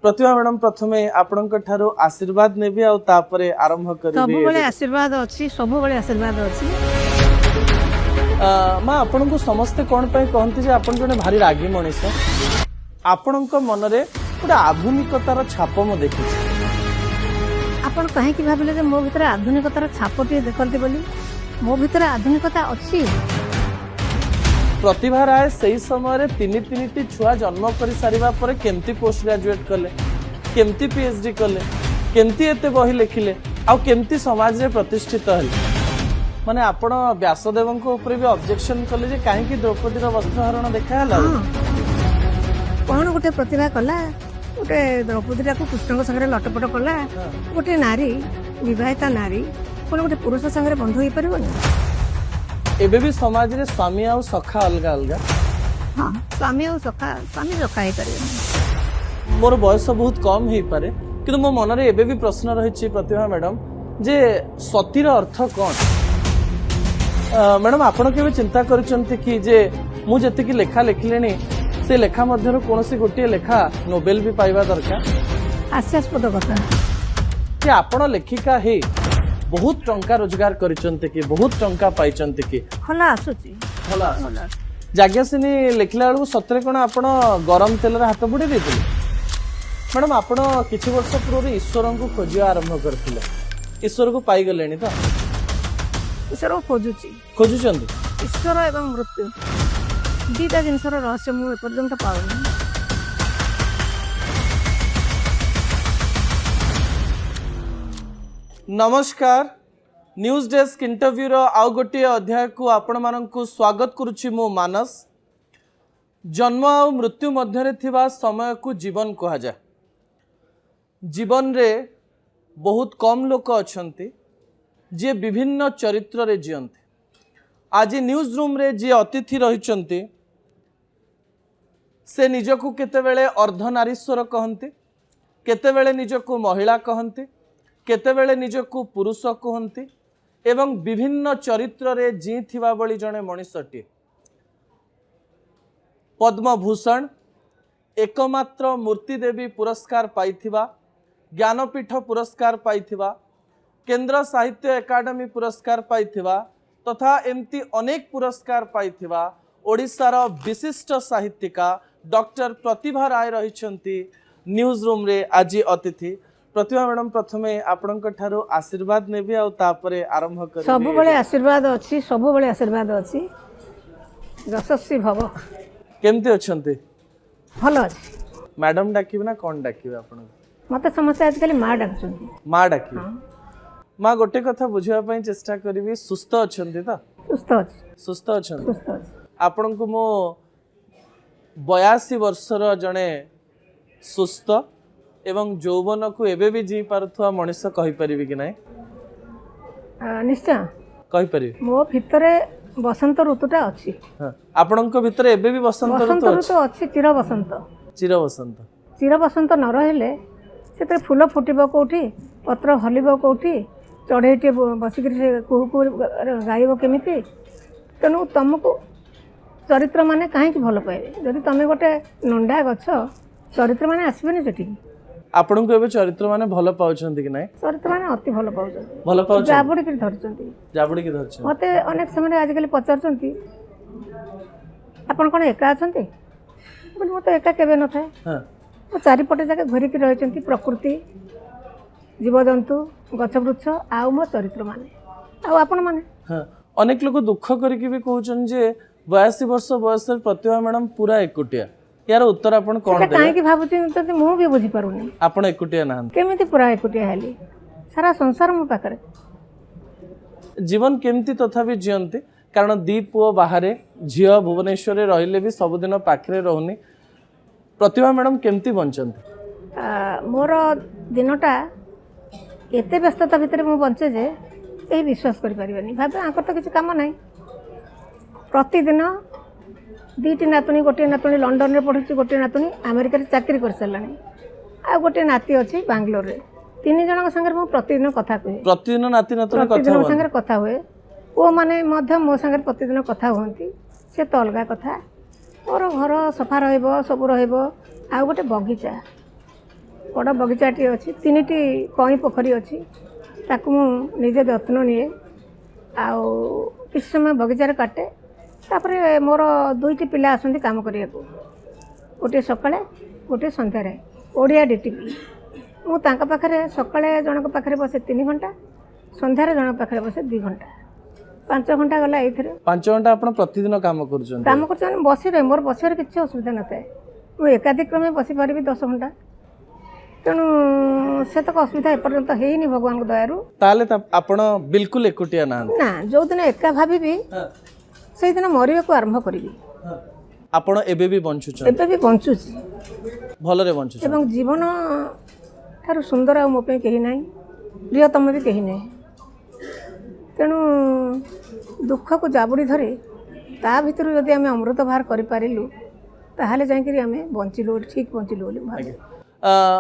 प्रतिभा madam प्रथमे आपणक ठारो आशीर्वाद नेबी आ तापरे आरंभ करिवे सब बेले आशीर्वाद अछि सब बेले आशीर्वाद अछि मां आपनको समस्त कोन पय कहंती जे आपन जने भारी रागी मनीष आपणक मनरे गोटे आधुनिकतार छाप म देखि आपण काहे कि भाबिले जे मो भितर आधुनिकतार छापटी देखलते बोली मो भितर आधुनिकता अछि प्रतिभा राय सही समय तीन छुआ जन्म कर सारिबा परे केमती पोस्ट ग्रेजुएट कले केमती पीएचडी कले केमती एते बही लिखिले आ केमती समाज रे प्रतिष्ठित हले माने आपण व्यासदेव ऊपर भी ऑब्जेक्शन कले जे काहे कि द्रौपदी रो वस्त्रहरण देखा हला कोन गोटे प्रतिभा कला गोटे द्रौपदी को कृष्ण संगे लटपट कला गोटे नारी विवाहिता नारी कोन गोटे पुरुष संगे बंधु होई परिबो एबे भी समाज रे स्वामी आ सखा अलगा अलगा हां स्वामी आ स्वामी सखा हे करे मोर बयस बहुत कम हे पारे किंतु मो मन रे एबे भी प्रश्न रहिछि प्रतिभा मैडम जे सतीर अर्थ कोन मैडम आपण केबे चिंता करिसंती कि जे मु जति कि लेखा लिखलेनी से लेखा मध्यर कोनोसी गोटे लेखा नोबेल भी पाइबा दरकार हास्यास्पद कथा कि आपण लेखिका हे बहुत टंका रोजगार करिसंती कि बहुत टंका पाइचंती कि होला आसुची होला जाग्यासिनी लिखला बेलू सतरे कोन आपण गरम तेल रे हाथ बुड़ी देथिले मैडम आपण किछि वर्ष पूर्व ईश्वर को खोजिया आरंभ करथिले ईश्वर को पाई गलेनी तो ईश्वर को खोजुचंती ईश्वर एवं मृत्यु दीटा जिनसर रहस्य मु एपर्यंत पाउनी नमस्कार न्यूज डेस्क इंटरव्यू रो आउ गोटे अध्याय को आपण माननकु स्वागत करुछि मो मानस जन्म और मृत्यु मध्यरे थिबा समय को जीवन कहा जाए जीवन रे बहुत कम लोक अछंती जे विभिन्न चरित्र रे जियंती आज न्यूज रूम रे जे अतिथि रहिचंती से निजको केतेबेले अर्धनारीश्वर कहंती केतेबेले निजको महिला कहंती केतेबेले निजको पुरुष कहंती एवं विभिन्न चरित्र रे जी थिबा बळी जणे मनुष्यटी पद्मभूषण एकमात्र मूर्ति देवी पुरस्कार पाइथिबा ज्ञानपीठ पुरस्कार पाइथिबा केंद्र साहित्य एकाडेमी पुरस्कार पाइथिबा तथा एमती अनेक पुरस्कार पाइथिबा ओडिशार विशिष्ट साहित्यिका डॉक्टर प्रतिभा राय रहिछंती न्यूज रूम रे आज अतिथि प्रतिभा मैडम प्रथमे आपणक ठारो आशीर्वाद नेबी आ तापरे आरंभ करिवे सब बेले आशीर्वाद अछि सब बेले आशीर्वाद अछि यशस्वी भव केमती अछंती भलो अछि मैडम डाकिबे ना कोन डाकिबे आपण मते समस्या आजकल मां डाकुछंती मां डाकिबे मां गोटे कथा बुझिया पई चेष्टा करिवि सुस्थ अछंती त सुस्थ अछंती आपण को मो 82 वर्षर जणे सुस्थ एवं यौवन को एबे भी जी पारुथुआ मनुष्य कहि परिबि कि नै निश्चय कहि परिबि मो भितरे बसंत ऋतुटा अछि हां आपणक भितरे एबे भी बसंत ऋतु अछि चिर बसंत न रहले सेते फूल फुटिबो कोठी पत्र हलिबो कोठी चढ़ेटी बसिक कुहू गाइब केमिति तेणु तुमको चरित्र माने कहीं भल पाइबे जदि तुम गोटे नंडा गछ चरित्र माने आसबेनी सेठी आपण को एबे चरित्र माने भल पाउछंती कि नै चरित्र माने अति भल पाउछंती जाबुडी कि धरछंती मते अनेक समय आजकल पचारछंती आपण कोन एका अछंती बट मते एका केबे न थाए हां ओ चारि पटे जाके घरी कि रहछंती प्रकृति जीवजंतु गछ वृक्ष आउ मो चरित्र माने आउ आपण माने हां अनेक लोक दुख करिकि भी कहउछन जे 82 वर्ष बयस प्रतिभा मैडम पूरा एकुटिया यार उत्तर आपण कोन दे काहे कि भाबुची त मु भी बुझी पारुनी आपण एकुटिया ना केमिति पूरा एकुटिया हेली सारा संसार मो पाकरे जीवन केमिति तथापि जियंती कारण दीप ओ बाहरे झियो भुवनेश्वर रे रहिले भी सब दिन पाखरे रहउनी प्रतिभा मैडम केमिति बंचंती मोर दिनटा एते व्यस्तता भितर मु बंचे जे ए विश्वास करि परिबनी भाबे आकर तो किछ काम नाही प्रतिदिन दीटी नातुणी गोटे नातुणी लंडन रे पढ़ुची गोटे नातुणी अमेरिका रे चाकरी कर सरलानी आ गोटे नाती अछि बेंगलोर रे तीन जन संगे मु प्रतिदिन कथा कहे प्रतिदिन नाती नातुणी कथा संगे कथा हुए ओ माने मध्य मो संगे प्रतिदिन कथा होंती से तो अलगा कथा मोर घर सफा रहइबो सब रहइबो आ गोटे बगीचा बड़ बगीचाटी अच्छी 3टी कई पोखरी अच्छी ताकू मु निजे जत्न निए आउ किसी समय बगीचार काटे तापर मोर 2टी पिला आसती काम करने को गोटे सकाଳେ गोटे सन्धार ओडिया डीटीपी मुझे सकाଳେ जनक पाखे बसे 3 घंटा सन्धार जनक पाखे बसे 2 घंटा 5 घंटा गला ये 5 घंटा आप प्रतिदिन काम कर बस रहे मोर बसार किसी असुविधा न थाए मुझे एकाधिक क्रमे बसी पारि 10 घंटा तेणु से तक असुविधा एपर्यंत है भगवान दयारू ताले आपण बिल्कुल एकुटिया ना जो दिन एका भावी से दिन मरिया को आरंभ करी आपण एबे भी बंचुछ एबे भी बंचुछि भलरे बंचुछ एवं जीवन थारु सुंदर आ मो पे कहीं नहीं प्रियतम भी कहीं नहीं तेणु दुख को जाबुड़ी धरी ता भितर जदि आम अमृत बाहर करूँ ताहले जाइकरी आम बंचिलु ठीक बंचिलु बोली भाबे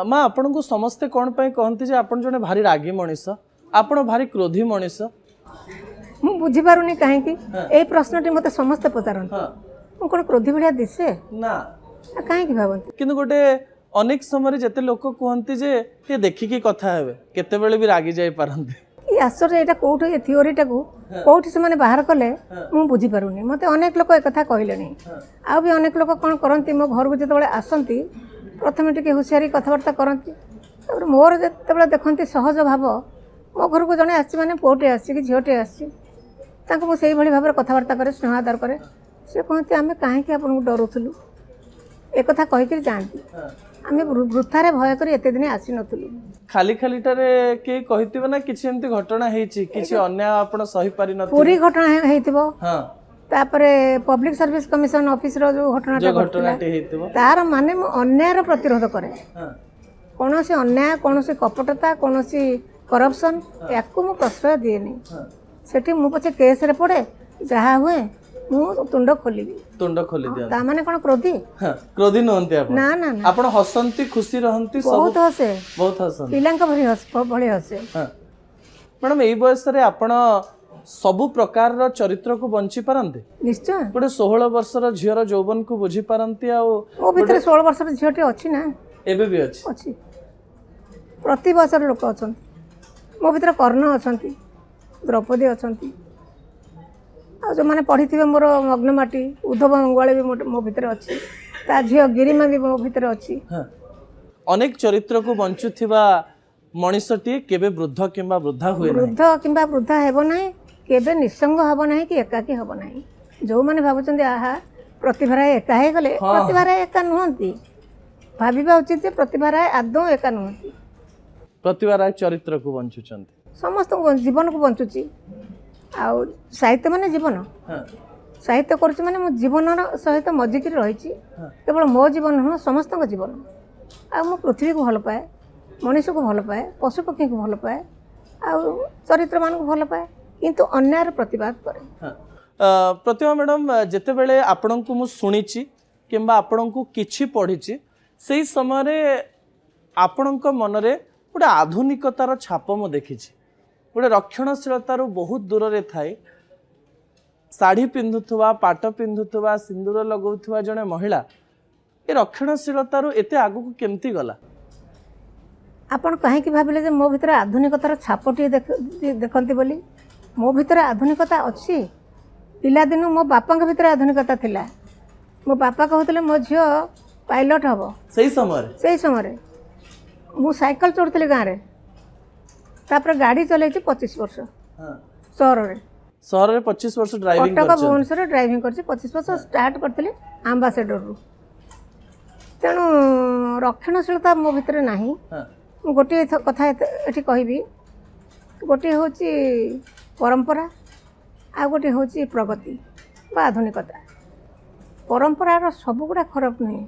माँ आपण को समस्ते कौन पे कहती जे आपण जने भारी रागी मनीष आपण भारी क्रोधी मनीष मु बुझी पारुनी कहीं ए प्रश्नटी मते समस्ते पचारन मु कोन क्रोधी भलिया दिसे ना कहीं भावती किंतु गोटे अनेक समय जेते लोक कहती जे ये देखिकी कथा हेबे केते बेले भी रागी जाई पारंती ये आश्चर्य एटा कोठ ए थियोरीटा को कोठी से माने बाहर कले मु बुझी पारुनी मते अनेक लोक ए कथा कहलेनी आ भी अनेक लोक कोन करंती मो घर को जेते आसंती प्रथम टिके हुशियारी कथबार्ता करती मोर जिते देखती सहज भाव मो घर को जड़े आसी मैंने पुटे आसी कि झीटे आसी मुझे भाव में कथबार्ता करे स्नेह आदर करे सी कहते आम कहीं आपको डरुलु एक कहीकि जाती आम वृथारे भय कर एत दिन आसी नुलु खाली खाली किए कही ना किसी एमती घटना किसी अन्याय आप सही पारि न पूरी घटना हो तापरे पब्लिक सर्विस कमिशन ऑफिस रो जो घटना तार माने अन्याय प्रतिरोध करे कौन से अन्याय कौन से कपटता कौन से करप्शन या प्रश्रय दिए नहीं सेठी मु पछे केस रे पड़े जहा हुए मु तुंड खोली दिया ता माने कोन क्रोधी क्रोधी नहंती आप ना ना आपण हसंती खुशी रहंती बहुत हसे पिलांका भली हसे मैडम एई बयस रे आपण सबु प्रकार रो चरित्र को बंची पारंती निश्चय गोटे 16 वर्षर झीर जौवन को बुझी पारंती आ मो भीतर 16 वर्षर झीटी अछि ना एबे भी अछि प्रति वर्षर लोक अछंती मो भीतर कर्ण अछंती द्रौपदी अछंती आ जो माने पढ़ी मोर मग्नमाटी उद्धव मंगवाले भी मो भीतर अच्छी ता झील गिरिमा भी मो भीतर अच्छी अनेक चरित्र को बंचुथिबा मनीषटी केबे वृद्ध किंबा वृद्धा हुए वृद्ध किंबा वृद्धा हेबो नाही केबे निसंग हेबो नाही कि एकाकी हेबो नाही जो माने भाबुचंदी आहा प्रतिभाराय एका हे गले प्रतिभाराय एका नुहंती भाबिबा उचित जे प्रतिभाराय आदौ एका नुहंती प्रतिभाराय चरित्र को बंचुचंती समस्त जीवन को बंचुची आ साहित्य माने जीवन साहित्य करछि माने मो जीवन सहित मजिकी रहिछि केवल मो जीवन न समस्त जीवन आ मो पृथ्वी को भल पाए मनुष्य को भल पाए पशु पक्षी को भल पाए आ चरित्र मान को भल पाए किंतु अन्याय प्रतिवाद करे प्रतिभा मैडम जेते बेले आपण को मु सुनिछि किंबा आपण को किछि पढिछि सेही समय रे आपण को मन रे गोटे आधुनिकतार छाप मु देखिछि गोटे रक्षणशीलतार बहुत दूर रे थाए साड़ी पिंधुथुवा पाट पिंधुथुवा सिंदूर लगौथुवा जने महिला ए रक्षणशीलतार एते आगु को केमती गला आपण कहीं भाविले जे मो भीतर आधुनिकतार छापटी देखती बोली मो भीतर आधुनिकता अच्छी पिला दिन मो बापा भीतर आधुनिकता थिला मो बापा कहते मो झील पायलट हम से समय मु साइकिल चढ़ुली गाँव में तापर गाड़ी चलई 25 वर्ष सहर में 25 वर्ष ड्राइविंग कटक भुवनेश्वर ड्राइविंग कर 25 वर्ष स्टार्ट करते आंबासेडर रु तेणु रक्षणशीलता मो भीतर नहीं गोटे कथा ये कहबी गोटे हूँ परंपरा आ गोटे हूँ प्रगति बा आधुनिकता परंपरार सब गुड़ा खराब नहीं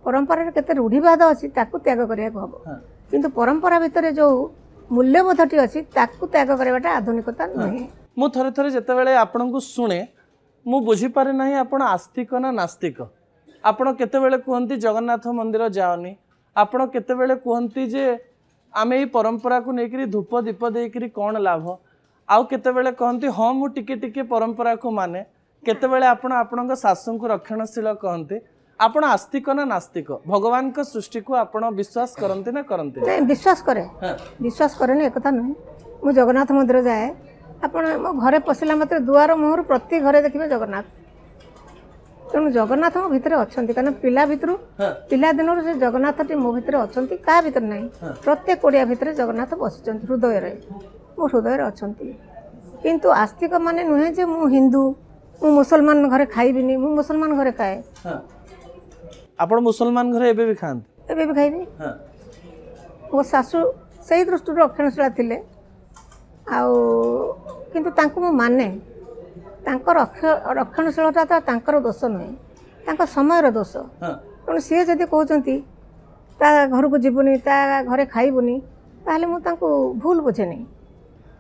परंपरार केते रूढ़िवाद अच्छी ताकू त्याग करिया को हबो किंतु परंपरा भितर जो मूल्यबोधटी अच्छी ताकू त्याग करवाटा आधुनिकता नहीं मु थरे थरे जेते बेले आपन को सुने मु बुझी पारे नाही आपन आस्तिक ना नास्तिक आपन केते बेले कहंती जगन्नाथ मंदिर जाओनी आपन केते बेले कहंती जे आमे ई परंपरा को नेकरी धूप दीप देकरी कोन लाभ आउ केते बेले कहंती हां मु टिके टिके परंपरा को माने केते बेले आपन आपन सासू को रक्षणशील कहंती आपण आस्तिक ना नास्तिक भगवान का सृष्टि को आपण विश्वास करते ना करते नहीं विश्वास करे विश्वास करे एक कथा नुहे मु जगन्नाथ मंदिर जाए आपण मो घरे पशिला मात्र दुआर मुहर प्रति घरे देखिबे जगन्नाथ तेणु जगन्नाथ मो भितर अछंती कारण पिला भितर पिला दिनर से जगन्नाथ टी मो भितर अछंती का भितर नहीं प्रत्येक ओडिया भितर जगन्नाथ बसिचंती हृदय रे मो हृदय रे अछंती किंतु आस्तिक माने नुहे जे मु हिंदू मु मुसलमान घरे खाइबिनी मु मुसलमान घरे खाए आपण मुसलमान घरे एबे भी खान एबे भी खाइबी मो सासु सही दृष्टि रक्षणशीला थिले आउ किंतु तांको मु माने तांकर रक्षणशीलता तो तांकर दोष नुहे तांकर समयर दोष तेणु सी जदि कहते ता घर को जीवनी ता घरे खाइबुनी ताहले मु तांको भूल बुझेनी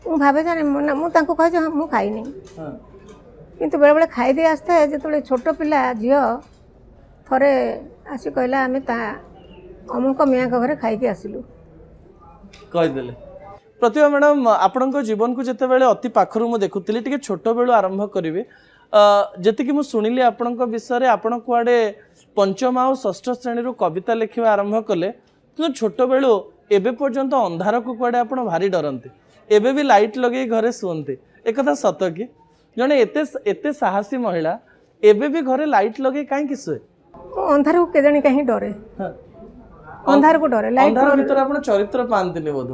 मु भावे जाने मु तांको कहे हाँ मु खाइनी किंतु बेले बेले खाई दे आसता जो छोट पिला झील थरे आसी कहला आम अमुक मियाँ घरे खाई आसिलु कहीदेले प्रतिभा मैडम आपण जीवन को जिते बड़े अति पाखरु मु देखुली टे छोट बेलू आरंभ करी जी मुझे शुणिली आपण विषय आपण कुआडे पंचम आउ षष्ठ श्रेणी कविता लिखा आरंभ कले कि छोट बेलू एबे पर्यंत अंधार को कुआडे आपण भारी डरती एबे भी लाइट लगे घरे शुंते एक कथा सत कि जड़े एते साहसी महिला एबे भी घरे लाइट लगे कहीं शुए अंधार को केजाणी कहीं डरे अंधार को डरे लाइट अंधार भीतर आपण चरित्र पांतिनी बोध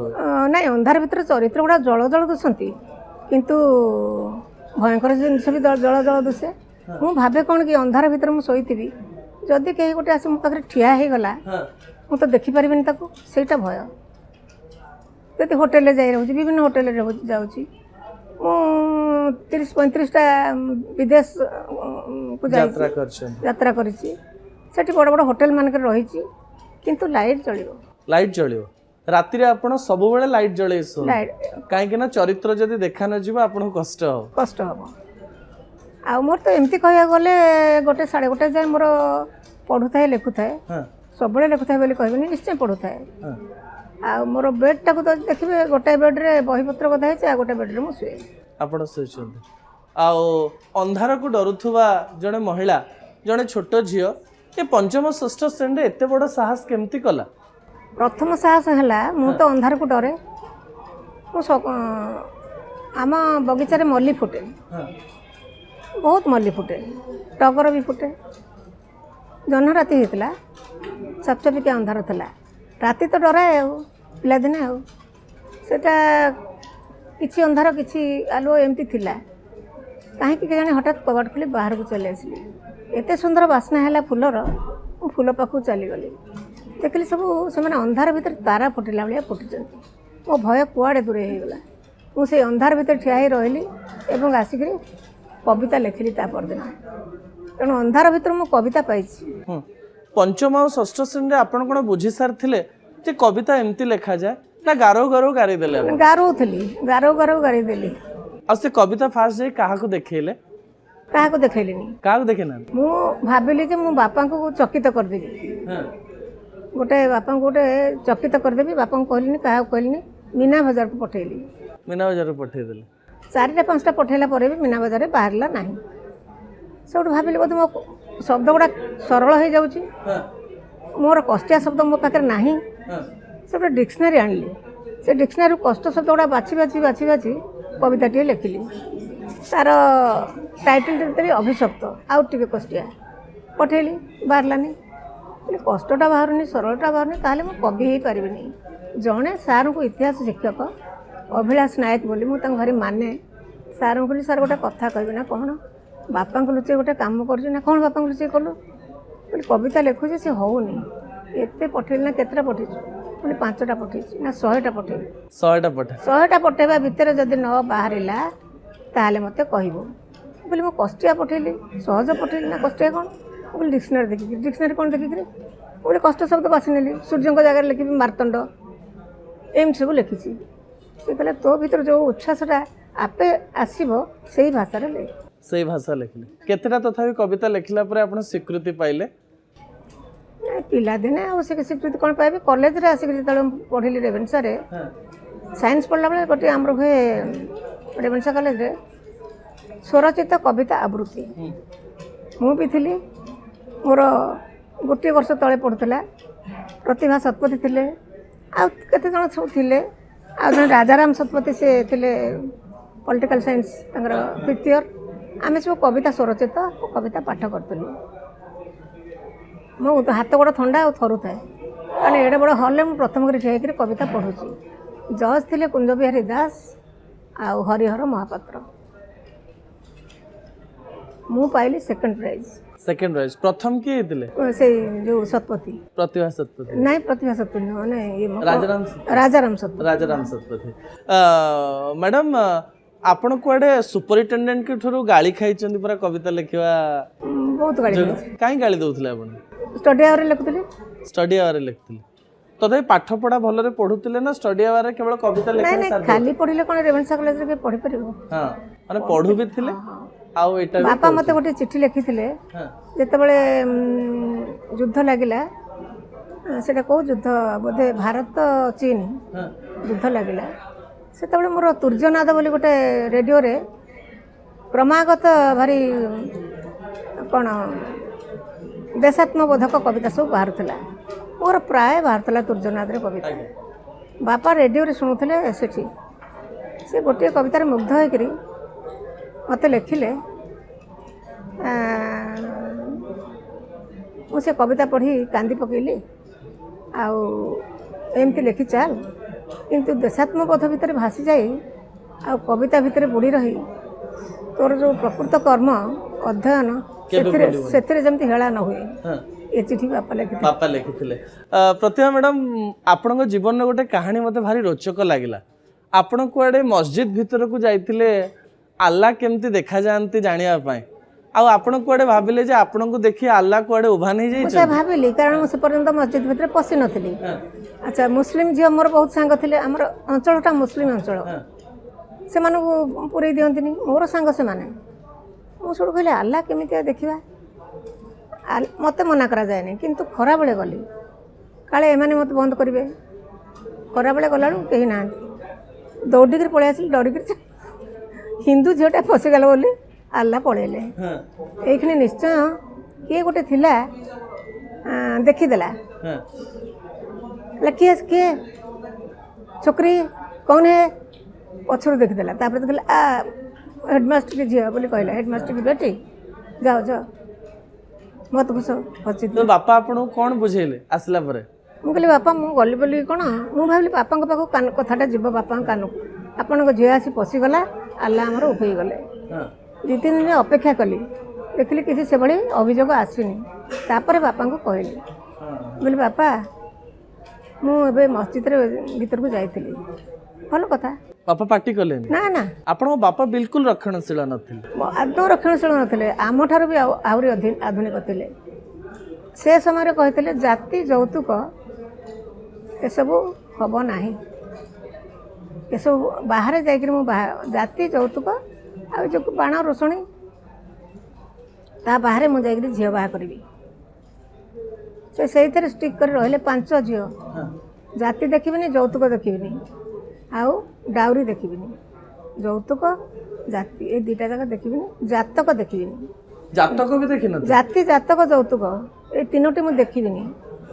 नहीं अंधार भीतर चरित्र गुड़ा जल जल दुसंती किंतु भयंकर जिनस भी जल जल दुसे मु भावे कौन कि अंधार भीतर मु सोईथिबी जदि कहीं गोटे आसी मो पाखरे ठिया हे गला मु तो देखि परिबिनी ताको सेटा भय जदि होटल ले जाई रहउची विभिन्न होटल रे जाउची मु 30-35टा विदेश को यात्रा करिछि सेठी बड़ बड़ होटल मान के रहिछि किंतु लाइट जलियो राति रे आपण सब बेले लाइट जळे सो काहे कि ना चरित्र जदि देखा न जीव आपण कष्ट हो आ मोर तो एमती कहया गले गोटे 1:30 जाय मोर पढुथाय लेखुथाय सब बेले लेखुथाय बोली कहबिनी निश्चय पढुथाय आ मोर बेड टाको तो देखिबे गोटे बेड रे बही पत्र गदा है आ गोटे बेड रे मु सुए आपण सुइछन आ अंधार को डरुथुवा जने महिला जने छोट झियो ये पंचम षष्ठ श्रेणी एते बड़ साहस केमती कला प्रथम साहस है मु तो अंधार को डरे आम बगीचा रे मल्ली फुटे बहुत मल्ली फुटे टगर भी फुटे जह्न राति होता चपचपिके अंधार था राति तो डराए पिलादिने सेटा किछि अंधार किछि आलुओ एमती थिला कहीं जाने हठात कबाट खोली बाहर को चली आसली एते सुंदर बास्ना है फूलर फूल पाखु चली गली देखली सब से अंधार भीतर तारा फुटिला भाया फुटी मो भय कुआड़े दूरे हो गला मुझे अंधार भीतर ठिया ही रही एवं आसिक कविता लिखिली परदिन तेणु अंधार भीतर मु कविता पाई पंचम और षष्ठ श्रेणी आपन कोन बुझी सारथिले जे कविता एमती लिखा जाए ना गारो गारो गारी देले गारो गारो गारी देली आ से कविता फास्ट जाई काहा को देखैले काहा को देखैलिनी काहा को देखेना मु भाबिली जे मु बापा को चकित कर देबी गोटे बापा को गोटे चकित कर देबी बापा को कहलिनी काहा को कहलिनी मीना बाजार को पठेली मीना बाजार को पठे देले 4टा-5टा पठेला परे भी मीना बाजार बाहरला नाही सब भाबिली बोध मो शब्द गुड़ा सरल हो जाउची मोर कष्टिया शब्द मो पाखे नाही सब डिक्शनरी आनली से डिक्शनरी कष्ट शब्द गुड़ा बाछी बाछी बाछी बाछी कविताटी लिखिली तार टाइटल देली अभिशप्त आउ टिके कष्टिया पठेली बाहरलानी कष्टटा बाहरुनी सरलटा बाहरुनी ताहले मो कवि हो पारिबिनी जणे सार को इतिहास शिक्षक अभिलाष नायक बोली मु तां घरे माने सार को सर गोटे कथा कहबी ना कौन बापा को लुचे गोटे काम कर ना कौन बापा को लुचे कलु बोले कविता लिखुचे से होनी एते पठेली ना केतरा पठेछु बोले 5टा पठेछि ना 100टा पठेली 100टा पठेबा भितर जदि न बाहरिला ताहले मते कहबो बोले मो कष्टिया पठेली सहज पठेली ना कष्टिया कौन बोले डिक्शनरी देखि डिक्शनरी कौन देखि बोले कष्ट शब्द बाछि नेली सूर्य को जगह लिखि मार्तंड एम सब लिखिछि से कहले तो भीतर जो उच्छ्वासटा आपे आसीबो सेही भाषा रे ले सेही भाषा लिखले केतेटा तथापि कविता लिखला पर आपण स्वीकृति पाइले पिला दिने आ से स्वीकृति कोन पाइबे कॉलेज रे आसी जतले पढिली रेवेन्सा रे साइंस पढ़ला बेले गोटे हमर हुए रेवेन्सा कॉलेज रे स्वरचित कविता आवृत्ति मु भी थिली मोर गोटे वर्ष तले पढ़ुला प्रतिभा शतपथी थिले आ केते जण सब थिले आ जण राजाराम शतपथी से थिले पॉलिटिकल साइंस तंगर 5th ईयर आमे सब कविता स्वरचित कविता पाठ करतलु मो हाथ गोड़ ठंडा और थरु थाए कारण एडे बड़ हॉल में प्रथम कर ठिया कर कविता पढ़ुची जज थिले कुंज बिहारी दास आ हरिहर महापात्र मु पाइली सेकंड प्राइज प्रथम किए थिले से जो शतपथी प्रतिभा शतपथी माने ये राजाराम शतपथी मैडम आपण कुआडे सुपरिटेंडेंट के ठुरु गाली खाई चंदी पूरा कविता लिखवा बहुत गाली काई गाली दउथले आपण स्टडी आवर लिखुतले तथापि पाठ पढ़ा भलरे पढ़ुतिले ना स्टडी आवर रे केवल कविता लिखा नहीं खाली पढ़िले कोन रेवेन्सा कॉलेज रे पढ़ि परिबो हां माने पढ़ु भी थिले आउ एटा बापा मते गोटे चिट्ठी लिखिथिले जेते बेले युद्ध लागिला सेटा को युद्ध बोधे भारत चीन युद्ध लागिला सेते बेले मोर तुर्जनाद बोली गोटे रेडियो रे क्रमागत भारी कोन देशात्मबोधक कविता सब बाहर मोर प्राय बाहर तुर्जनाद रे कविता बापा रेडियो रे शुणुले सेठी से गोटे कवितार मुग्ध होकर मत लिखिले मुझे कविता पढ़ी कांदी पकईली आमती लिखि चल किंतु देशात्मबोध भितर भासी जाए आ कविता भितर बुड़ी रही तोर जो प्रकृत कर्म अध्ययन से जमती हेला न हुए ये चिठी बापा लिखिथिले प्रतिभा मैडम आपण जीवन में गोटे कहानी मते भारी रोचक लागिला आपण कुआडे मस्जिद भितर को जाइतिले अल्लाह केमती देखा जाती जानिया पाए आ आपण कुआडे भाबिले जे आपण को देखि अल्लाह कुआडे उभा नहीं जाई से भाबिली कारण से पर्यंत मस्जिद भितर पसी नथिली अच्छा मुस्लिम झियो मोर बहुत सांग थिले हमर अंचलटा मुस्लिम अंचल से मानू पुरे दियंतिनी मोर सांग से माने मु सुड़ कहले अल्लाह केमिति देखिबा मत मना करा जाए नहीं किंतु खरा बेले गली काले एमाने मत बंद करिवे खरा बेले गलाडू केही ना दौड़िक पळै आसिल डरिक हिंदू झीटा फसीगल बोली आल्ला पलैले ये निश्चय किए गोटे थिला देखीदेला किए किए छोकरी कौन है पछर देखीदेला देखला हेडमास्टर की झील बोली कहला हेडमास्टर की बेटी जाओ जाओ मत घुस तो बापा आपन कौन बुझेले आसला परे मु कहली बापा मु गली बोली कौन मु भाविली बापा पाखु कान कथाटा जीव बापा कान आपण झील आसी पशिगला आल्ला आमर उफे गले 2-3 दिन अपेक्षा कली देखली किसी से भाई अभियोग आसुनी तापर बापा को कहली बोली बापा मुझे मस्जिद भीतर को जाइली भल कथा बापा पार्टी कले ना ना आपण बापा बिल्कुल रक्षणशील नथिले आदौ रक्षणशील नथिले आम ठार भी आहुरी आधुनिक थिले से समय कहते जाति यौतुक एसबू हम ना एसबू बाहर जाति यौतुक आ जो बाण रोषणी ता बाहर मुझे झील बाहा करी से स्टिक कर रही 5 झील जाति देखिबिनी यौतुक देखिबिनी आउ डाउरी देखिबिनी यौतुक जाति ए दुटा जाक देखिबिनी जातक देखिबिनी जातक भी देखिन जाति जातक यौतुक ए तीनोटी मु देखिबिनी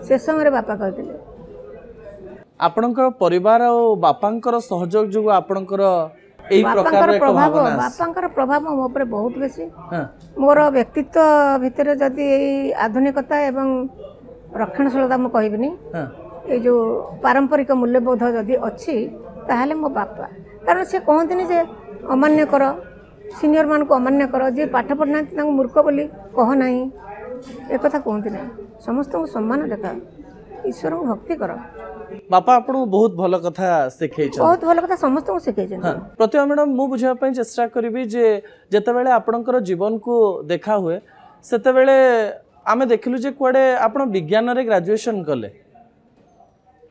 से समय बापा कहते आपणकर परिवार और बापांकर सहयोग जो आपणकर एई प्रकार एक भावना बापांकर प्रभाव मो ऊपर बहुत बेसी मोर व्यक्तित्व भितर जदि आधुनिकता एवं रक्षणशीलता मु कहबिनी ए जो पारंपरिक मूल्यबोध जदि अच्छी ताहले मो बापा कारण से कहते जे अमान्य कर सीनियर मान को अमान्य कर जे पाठ पढ़ना मूर्ख बोली कह ना एक कथा कहते ना समस्त को सम्मान देखा ईश्वर को भक्ति कर बापा आपको बहुत भल कथा शिखै बहुत भल कथा समस्त को शिखै प्रतिभा मैडम मु बुझा पई चेष्टा करिवि जे जते बेले आपनकर जीवन को देखा हुए सेते बेले आमे देखिलु जे कुआडे आपण विज्ञान रे ग्रेजुएशन कले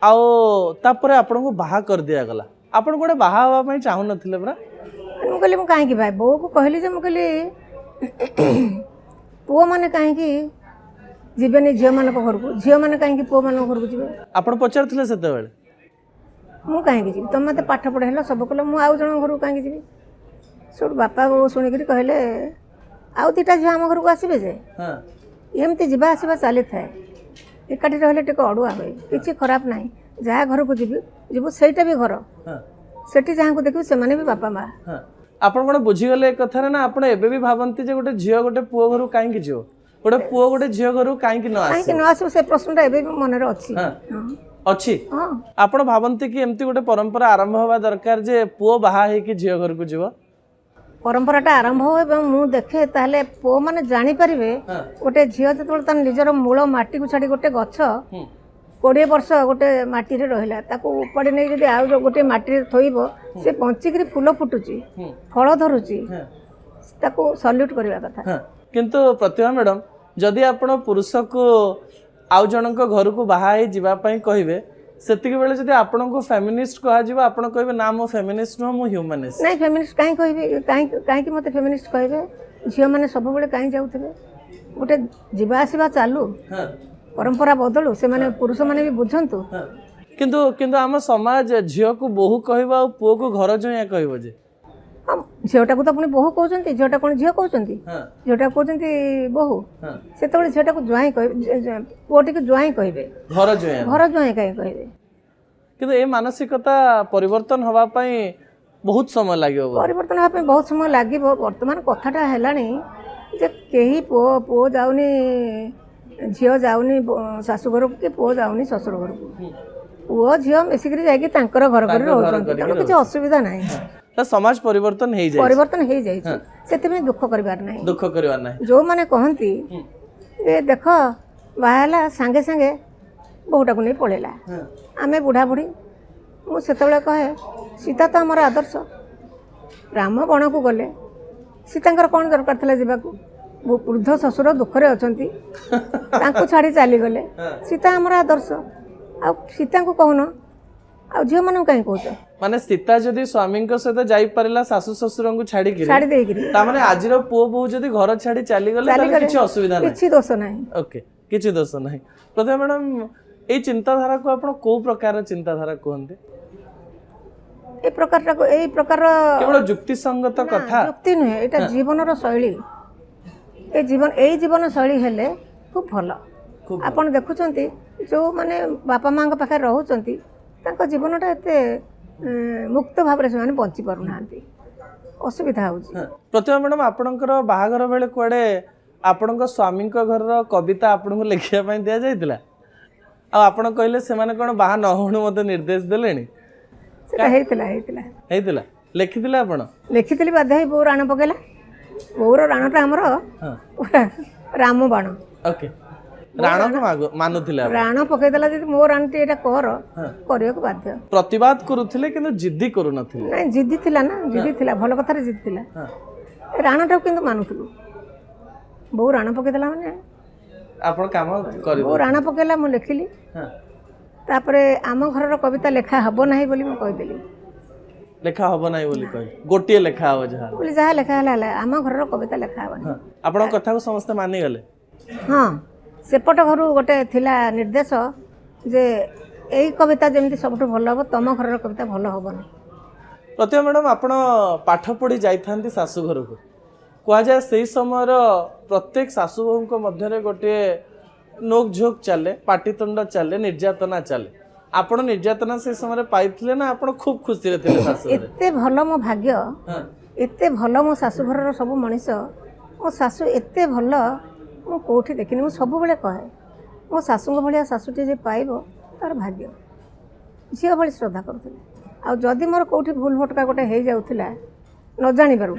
आओ तापरे आपण को बाहा कर दिया गला आपण कोडे बाहा हवा पई चाहू नथिले बरा मु कहली मु काहे की भाई बो को कहली जे मु कहली पो माने काहे की जीवनी झील मान घर को झील मैंने कहीं पुओ मान घर को जी आप पचारे से मुझे कहीं जी तुम मत पाठ पढ़ेल सब कल मुझे आउ जन घर को कहीं जी सब बापा बो शुणिक कहले आउ 2टा झील आम घर को आसबे जे एमती जावासवा चली थाए एकाठी रहिले टिके अड़ुआ हुए किसी खराब ना जहाँ घर को जीवु सहीटा भी घर सेठी जहाँ को देखिए से भी बापा माँ आपण कौन बुझीगले कथार ना आप भी भावती गोटे झील गोटे पुओ घर कहीं जीव गोटे पुओ गोटे झील घर कहीं न आसू से प्रश्नटा एवं मन अच्छी आपण भावती कि एमती गोटे परंपरा आरंभ हवा दरकार जे पुओ बाहा होगी झील घर को जीव परंपराटा आरंभ हो मु देखे ताहले पुओ माने जानी परिबे गोटे झील जो तार निजर मूल माटी को छाड़ी गोटे गछ 20 वर्ष गोटे माटी रे रहिला ताको उपड़े नै जदी आ गोटे माटी रे थोइबो से पंचिकरी फूल फुटुची फल धरुची ताको सल्यूट करबा कथा किंतु प्रतिभा मैडम जदि आपण पुरुष को आउ जनक घर को बाहा ही जीवा पई कहिबे सेतिक बेले जदि आपण को फेमिनिस्ट कहा जीवा आपण कहिबे ना मो फेमिनिस्ट नो मो ह्यूमनिस्ट नै फेमिनिस्ट काई कहिबे काई कि मते फेमिनिस्ट कहिबे झियो माने सब बेले काई जाउथबे गोटे जीवा आसीबा चालू परंपरा बदलू से माने पुरुष माने भी बुझंतु किंतु किंतु हम समाज झियो को बहु कहबा और पुओ को घर जोया कहबो जे झीटा को तो पुणी बहु कहते झीटा कौन झील कहते झीटा कहते बहु से झीटा को ज्वाई कह पुओटी को ज्वाई कहे घर ज्वाई कहीं कहे किंतु ए मानसिकता परिवर्तन हवा पई बहुत समय लागियो परिवर्तन हवा बहुत समय लागिब वर्तमान कथाटा हेलानी जे केही पुओ जाउनी झील जाउनी शाशु घर को कि पुओ जाउनी ससुर घर को पुओ झील मिसिकरी जाइए तांकर घर घर रहउछन तेणु किछि असुविधा नाही समाज परिवर्तन हो जाए से दुख करवार ना जो मैंने कहती ये देख बाहला सांगे सांगे बहुटा को नहीं पड़ेगा आमे बुढ़ा बुढ़ी मुझे कहे सीता तो आमर आदर्श राम बण को गले सीता कौन दरकार था जावाक वृद्ध ससुर दुखरे अच्छा छाड़ी चलीगले सीता आमर आदर्श आ सीता को कहन आ झील मान कहीं कह माने सीता जदि स्वामी सहित जाई परला सासु ससुर को छाड़ी माने आज पुओ बहु जदि घर छाड़ी चली गले किछि असुविधा नहीं किछि दोष नहीं ओके किछि दोष नहीं प्रथम मैडम ए चिंताधारा को आपण को प्रकार चिंताधारा कहंते ए प्रकार केवल युक्ति संगत कथा युक्ति नुहे एटा जीवनर शैली ए जीवन शैली हेले खूब भलो आपण देखुचंती जो माने बापा मां के पाखे रहउचंती तांको जीवनटा एते मुक्त भाव से बंची पार ना असुविधा हो प्रतिभा मैडम आपणकर बाहागर बेले कुआडे आपण स्वामी घर कविता आपन को लिखा दि जाइला आपण कहले से माने कोन बाहा न होणु मते निर्देश देले लिखिथिला आपण लिखिथिली बाध्य बो राण पकेला बोर राणटा हमर राम बाण ओके राण को मानुथिला राण पकेदेला जे मो राणटी एटा कर करियो को बाध्य प्रतिवाद करूथिले किंतु जिद्दी करू नथिले नै जिद्दी थिला ना जिद्दी थिला भलो कथारे जिद्दी थिला राणटा किंतु मानुथुलु बो राण पकेदेला माने आपण काम करि बो राण पकेला मु लिखिली तापरे आम घरर कविता लेखा हबो नाही बोली मु कहि देली लेखा हबो नाही बोली कहि गोटिए लेखा हबो जहा बोली जहा लेखा हला आम घरर कविता लेखा हबो आपण कथा को समस्त मानि गले हां सेपट घर गोटे थिला निर्देश जे यही कविता जमी सब भल हम तुम घर कविता भल हेनी प्रतिभा मैडम आप पाठ पढ़ी जाइए शाशु घर को कहुए से समय प्रत्येक शाशु बहु मध्य गोटे नोक झोक चले पाटितुंड चले निर्यातना चले आपण निर्यातना से समय पाई ना आप खूब खुशी एते भल मो भाग्य एते भल मो शाशु घर सब मनीष मो शाशु एते भल मु कौटी देखनी मु सब बेले कहे मो शाशु भाया शाशुटी जे पाइब तार भाग्य झील भाई श्रद्धा करुले आदि मोर कौटी भूल भटका गोटे हो जाऊला न जापर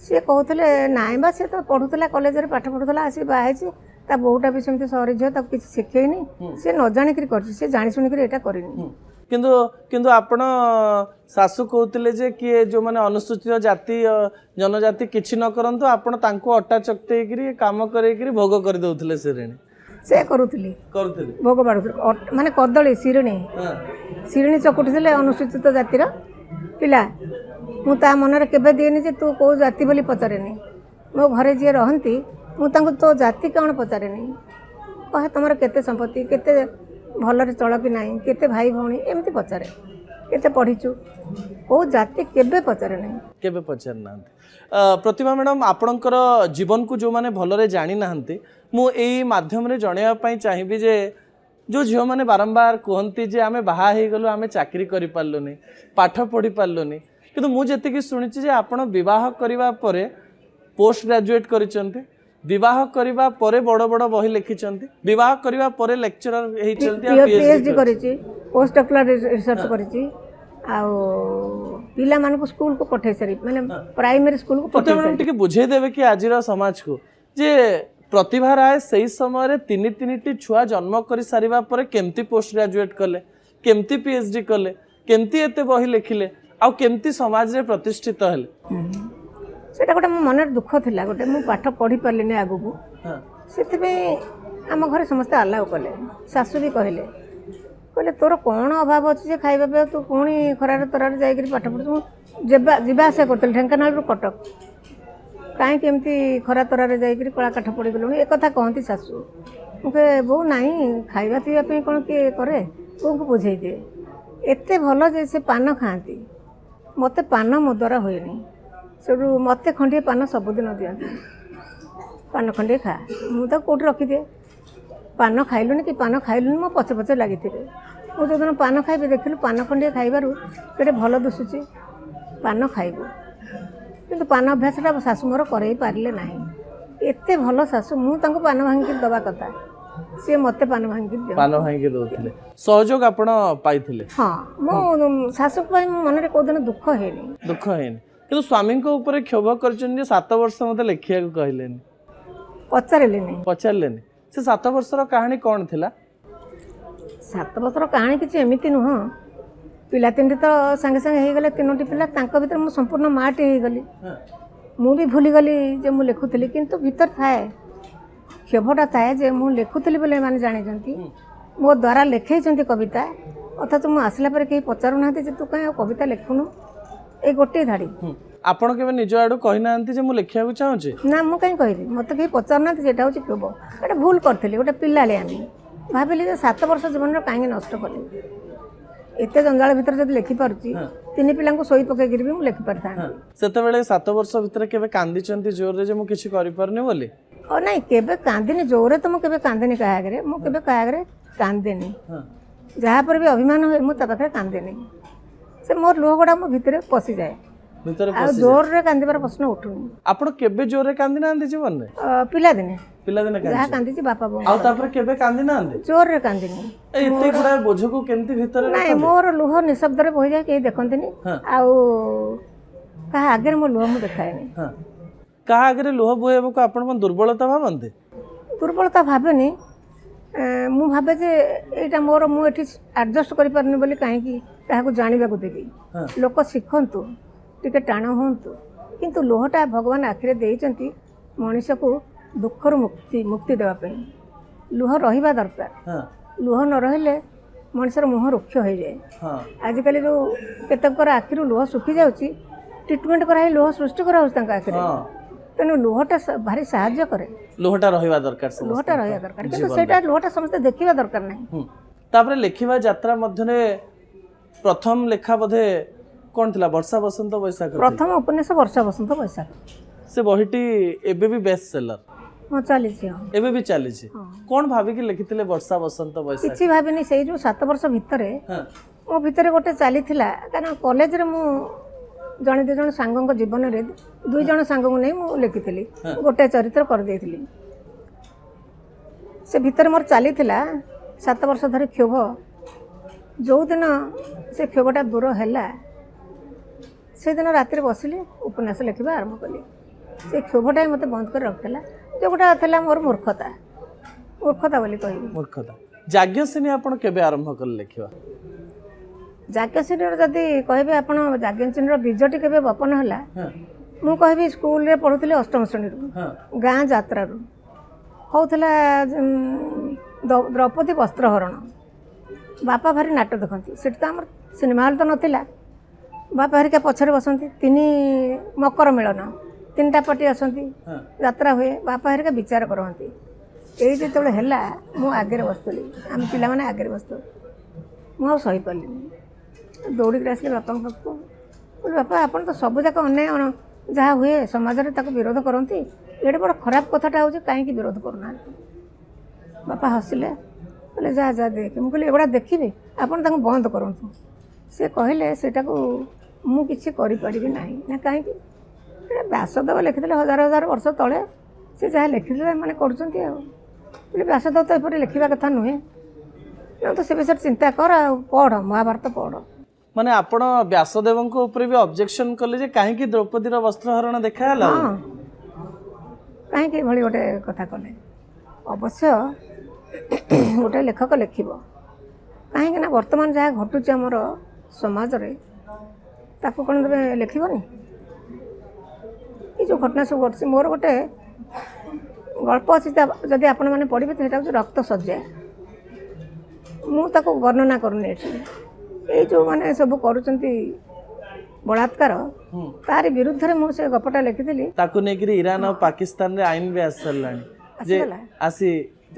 सी कहते नाई बा सी तो पढ़ुला कलेज पाठ पढ़ुला आसी बाहर ता बहुटा भी सेमती सहरी झील ताको किसी शिखेनी सी न जाणिक कर जाणी शुणिक एटा करनी किंतु आपण शाशु कहते जे किए जो माने अनुसूचित जाति जनजाति किछि न करंतु आपण तांको अट्टा चक्तेकरी काम करेकरी भोग कर दउथले सेरेणी से करुथली भोग बाड़ुथले माने कदली शिरणी चकुटुथले अनुसूचित जातिर पिला मु ता मनरे केबे दिएनी जे तू को जाति बोली पचारेनी मो घरे जे रहंती मु तांको तो जाति कौन पचारेनी कहे तुमर केते संपत्ति केते भलरे चल कि नहीं केते भाई भौणी एमती पचारे केते पढ़ीचु को जाति केबे पचारे नहीं केबे पचार ना प्रतिभा मैडम आपणकर जीवन को जो माने भलरे जानी नाहंती मु एई माध्यम रे जणेवा पई चाहिबी जे जो झील मैंने बारंबार कहती जे आमे बाहा हो गलु आमे चाकरी करि पारलुनी पाठ पढ़ी पारलुनी किंतु मु जेतिकी सुनिछि जे आपण विवाह करिवा परे पोस्ट ग्रेजुएट करिसंती विवाह करिवा परे बड़ बड़ बही लिखिसंती विवाह करिवा परे लेक्चरर हेइसंती आ पीएचडी करिछि पोस्ट डॉक्टरल रिसर्च करिछि आ पिला मानको स्कूल को पठै सरी माने प्राइमरी स्कूल को पठै सरी टिके बुझे देबे कि आजिर समाज को जे प्रतिभा राय से समय तीन छुआ जन्म कर सारिबा परे केमती पोस्ट ग्रेजुएट कले केमती पीएचडी कले केमती एते बही लिखिले आ केमती समाज रे प्रतिष्ठित हेले सेटा गोटे मो मन दुख थिला गोटे मु पाठ पढ़ी पारलिनी आगु को सेते आम घर समस्त अलाउ कले सासु भी कहले कहले तोर कौन अभाव अच्छे जे खाइबा पे तू पुणी खरार तरार जाइकरी पाठ पढ़ु जीवा आसा करतल ढेंकानाल रू कटक कहीं केमती खरा तरार जाइकरी कला काठ पड़ी गलुणी एक कथा कहती सासु मुझे बो नाई खाइबा पीवा कौन किए करे बो को बुझे दिए एते भल जे से पान खाती मते पान मो द्वारा हुएनी सेठू मत खंडे पान सबुदिन दिखती पान खंडे खा मुझे कौट रखिदे पान खाइलुनि कि पान खाइलुनि मो पचे पचे लगी मु जो दिन पान खाइबे देखिलु पान खंडे खाइबारु पेटे भल दुसुची पान खाइबु किंतु पान अभ्यासटा शाशु मोर करई पारिले नाही एते भल शाशु मु तांको पान भांगी दबा कथा से मते पान भांगी दे पान भांगी दोथिले सहयोग आपण पाइथिले हां मो शाशु पई मन रे को दिन दुख हेनी किंतु स्वामी को ऊपर क्षोभ करछन जे 7 वर्ष मते लेखिया को कहलेनी पचारलेनी से 7 वर्षर कहानी कौन थिला 7 वर्षर कहानी किछि एमिति नुह पिला तीन तो संगे संगे हो गले तीनोटी पिला तांको भीतर मु संपूर्ण माटी हो गली मु भी भूली गली जे मु लेखुतली किंतु भीतर थाए क्षोभटा थाए जे मु लेखुतली बोले माने जानि जंती मो द्वारा लेखैचंती कविता अर्थात मु आसला पर केही पचारु नाहते जे तू काहे कविता लेखुनु ए गोटे धाड़ी आपण केबे निज आडू कहि नाहंती जे मु लेखिया को चाहूची ना मु काहे कहिली मते केही पचारु नाहते जेटा होची क्षोभ एटा भूल करथली गोटे पिलाले आनी भाबिली जे 7 वर्ष जीवन रो काहे नष्ट करली एते जंजाल भीतर जब लिखि पारुची तीन पिला को सोई पके गिरबी मु लिखि परथा सेते बेले 7 वर्ष भीतर केबे कांदी चंती जोर रे जे मु किछि करि परने बोली ओ नहीं केबे कांदिनी जोरे तो मु केबे कांदिनी कहा करे मु केबे कहा करे कांदेनी जहा पर भी अभिमान होय मु त पाखरे कांदेनी से मोर लोह गोडा मु भीतर पसी जाए भीतर आ जोर रे कांदिबार प्रश्न उठुनी आपण केबे जोर रे कांदी नांदी जीवन रे पिला दिने कांदी जहा कांदी छी बापा बो आ तापर केबे कांदी नांदी जोर रे कांदिनी एते गुडा बोझ को केमती भीतर नहीं मोर लोह निशब्द रे बहि जाय के देखंतिनी आ कहा आगे मो लोह मु देखायनी कहा आगे लोह बोहेबो को आपण मन दुर्बलता भाबंते दुर्बलता भाबेनी मु भाबे जे एटा मोर मु एठी एडजस्ट करि परनी बोली काहे कि ताहा को जानिबा को देबी लोक सिखंतु टिके टाण होंतु किंतु लोहटा भगवान आखिरे देइचंती मनुष्य को दुखर मुक्ति देवा पे लुह रहिबा दरकार लुह न रहिले मनुष्यर मुह रुक्ष हो जाए आजिकल जो केतकर आखिरु लुह सुखी जाउची ट्रीटमेंट कराई लुह सृष्टि करा होस तांका आखिरे तेनु लोहटा भारी साहाय्य करे लोहटा रहिबा दरकार लोहटा रहिबा दरकार किंतु सेटा लोहटा समस्त देखिबा दरकार नाही तापरे लेखिबा यात्रा मध्यने प्रथम लेखा बधे कोन थिला वर्षा बसंत बैसाख प्रथम उपन्यास वर्षा बसंत बैसाख से बहिटी एबे भी बेस्ट सेलर हां चली छी एबे भी चली छी कोन भाबी कि लिखितिले वर्षा बसंत बैसाख किछि भाबिनी सेई जो 7 वर्ष भितरे मो भितरे गोटे चली थिला कारण कॉलेज रे मु जने दे जण सांगक जीवन रे दुई जण सांगक नै मु लिखितिली गोटे चरित्र कर देथिली से भितर मोर चली थिला 7 वर्ष धरि क्षोभ जो दिन से क्षोभटा दूर हैला से दिन राति बसिली उपन्यास लिखा आरंभ कली से क्षोभटा मत बंद कर रखला जो गोटा था मोर मूर्खता बोली कह मूर्खता जाज्ञसेनी आपण केबे आरंभ कर लिखा जाज्ञसेनी जदि कहबे आपण जाज्ञसेनी बीजटी केबे बपन हला मु कहबी स्कूल रे पढुतले अष्टम श्रेणी रु गाँ यात्रा रु होउथला द्रौपदी वस्त्रहरण बापा भारी नाटक देखती से आम सिनेमा हल तो नाला बापा हरिका पछरे बसती तीन मकर मिलन 3टा पार्टी आसती यात्रा हुए बापा हरिका विचार करती ये जो है मु आगे बसुली आम पिला माने आगे बसतु मु सही पार्ली दौड़िक आसली बापा पाखक बोले बापा आप तो सब जाक अन्याय जहाँ हुए समाज में ताको विरोध करती एडे बड़ खराब कथाटा हूँ कहीं विरोध करना बापा हसिले बोले जा जा देख मुझे एगुड़ा देखी आपन ताको बंद करूँ सी कहले सेटा को मु किसी करें ना कहीं व्यासदेव लिखिले हजार हजार वर्ष तले से जहाँ लिखिले मैंने कर व्यासदेव तो एपरी लिखा कथा नुहे तो से विषय चिंता कर पढ़ महाभारत पढ़ माने आपण व्यासदेव को ऊपर भी ऑब्जेक्शन कले जे काहे कि द्रौपदीर वस्त्रहरण देखाला हाँ कहीं भली गोटे कथा कले अवश्य गोटे लेखक लिखिब कहीं ना वर्तमान जहाँ घटुच आमर समाज रे ताको कौन तबे लिखबनी ये जो घटना सब घटसी मोर गोटे गल्प अच्छी जदि आपण मैंने पढ़े तो यहाँ रक्त सज्जा मुझे वर्णना करूनी ये जो मैंने सब करुँच बलात्कार तार विरुद्ध में मुझे गपटा लिखी ताकू नेकरी ईरान और पाकिस्तान रे आईन भी आस सरलानी जे आसी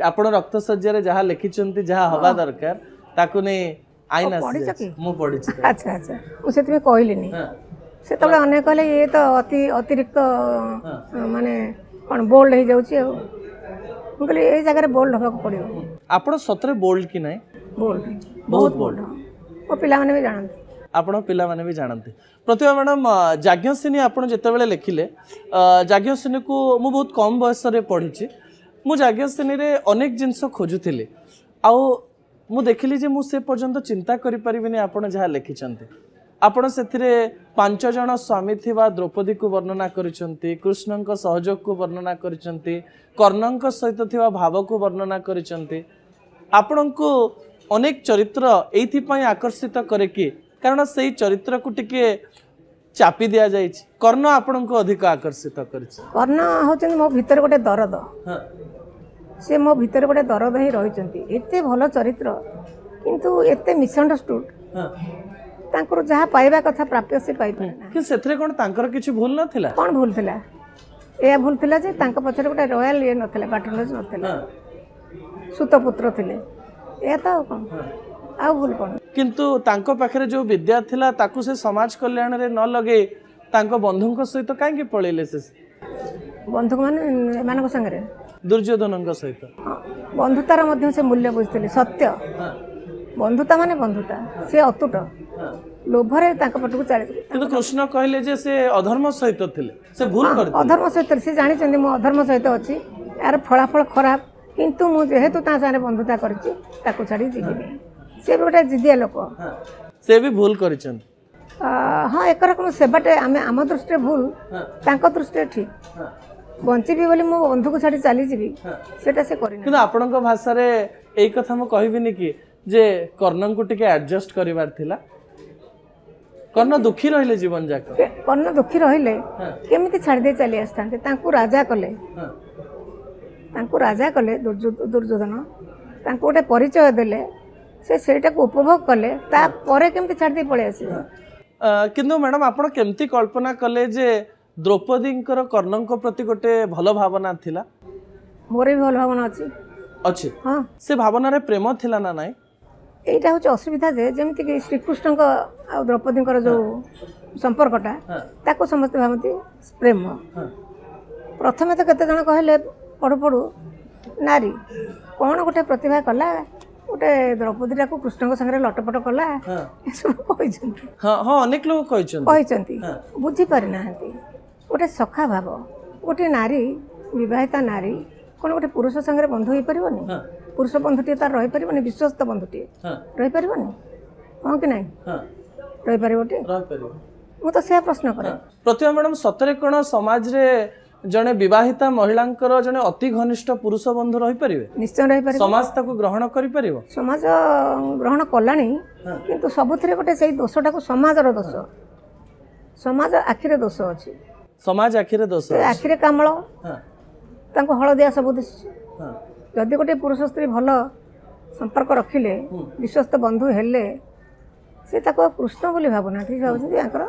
आपण रक्त सज्जा जहाँ लिखिचंती जहाँ हवा दरकार ताकू ने आईन आस मु पढ़ी अच्छा अच्छा मुझे कहली से तबे अनेक कहले ये तो अतिरिक्त माने कौन बोल्ड हो जाउची कहली ये जगह बोल्ड होगा पड़ो आपण सतरे बोल्ड कि नहीं बोल्ड बहुत बोल्ड वो पिला माने भी जानते आपण पिला माने भी जानते प्रतिभा मैडम जाज्ञसेनी आपण जेतेबेले लिखिले जाज्ञसेनी को मु बहुत कम बयस रे पढ़ी मु जाज्ञसेनी रे अनेक जिनस खोजुथिले आउ मु देखिली जे मु से पर्यंत चिंता करि परिबिनी आपण जहा लिखिचंते आपण सेथिरे 5 जण स्वामी थिबा द्रौपदी को वर्णना करिसंती कृष्णक सहयोग को वर्णना करिसंती कर्णक सहित थिबा भाव को वर्णना करिसंती आपण को अनेक चरित्र एथि पई आकर्षित करे कि कारण सेही चरित्र को टिके चापी दिया जाय कर्ण आपण को अधिक आकर्षित करिछ कर्ण होचन मो भीतर गोटे दरद से मो भीतर गोटे दरद ही रहिचंती एते भलो चरित्र किंतु एते मिसअंडरस्टूड तांकर जहाँ पाइबा कथा प्राप्य से पाई पाना कि सेथरे कोन तांकर किछि भूल नथिला कोन भूल थिला ए भूल थिला जे तांक पछरे गोटे रॉयल ये नथिला पैटर्नेज नथिला सुतपुत्र थिले ए तो कोन आ भूल कोन किंतु तांको पाखरे जो विद्या थिला ताकू से समाज कल्याण रे न लगे तांको बंधुक सहित काहे कि पळेले से बंधुक माने एमानक संगे दुर्योधनक सहित बंधुतार मध्य से मूल्य बुझिथिले सत्य बंधुता माने बंधुता से अतुट लोभरे तांको पटको चली किंतु कृष्ण कहले जे से अधर्म सहित थिले से भूल कर अधर्म सहित से जानि चंदी मो अधर्म सहित अछि यार फलाफल खराब किंतु मु जेहेतु ता सारे बंधुता करछि ताको छाडी जीविनी से गोटे जिदिया लोक से भी भूल करिछन हाँ एक रकम सेबाटे आमे आम दृष्टि भूल तांको दृष्टि ठीक बंचिबी बोली मो बंधु को छाडी चली जीवी सेटा से करिना किंतु आपनक भाषा रे एई कथा म कहबिनी कि जे कर्णन को टिके एडजस्ट करिवार थिला कर्ण दुखी रहिले जीवन जाक कर्ण दुखी रहिले केमिति छाडी दे चली आस्तांते तांकु राजा कले दुर्योधन तांकु गोटे परिचय देले से सेटा को उपभोग कले ता परे केमिति छाडी दे पळे आसी किंतु मैडम आपण केमिति कल्पना कले जे द्रौपदींकर कर्णन को प्रति गोटे भलो भावना थिला मोर भी भलो भावना अछि हाँ से भावना रे प्रेम थिला ना नाही एटा हूँ असुविधा जे जमीती कि श्रीकृष्ण आ द्रौपदी जो संपर्कटा ताको समस्त भावती प्रेम प्रथमे तो केते जण कहले पढ़ु पढ़ु नारी कौन गोटे प्रतिभा कला गोटे द्रौपदी को कृष्ण संगे लटपट कला सब अनेक लोग बुझी पारि ना गोटे सखा भाव गोटे नारी विवाहिता नारी कौन गोटे पुरुष संगे बंधु हो पारनी पुरुष बंधुटी तार रही पारनी विश्वस्त बंधुटी रही पारनी हाँ कि नहीं रही पार मु तो से प्रश्न करे प्रतिभा मैडम सतरे कौन समाज रे जने विवाहिता महिलांकर जने अति घनिष्ठ पुरुष बंधु रही पारिबे निश्चय रही पारिबे समाज ताको ग्रहण करि परिबो समाज ग्रहण कलानी किंतु सबुथिरे गोटे सेही दोषटा को समाजर दोष समाज आखिरे दोष अछि समाज आखिरे दोष आखिरे कामळ तांको हळदिया सब दिस जदि गोटे पुरुष स्त्री भल संपर्क रखिले विश्वस्त बंधु हेले से ताको कृष्ण बोली भावना ठीक भाबुछन आकर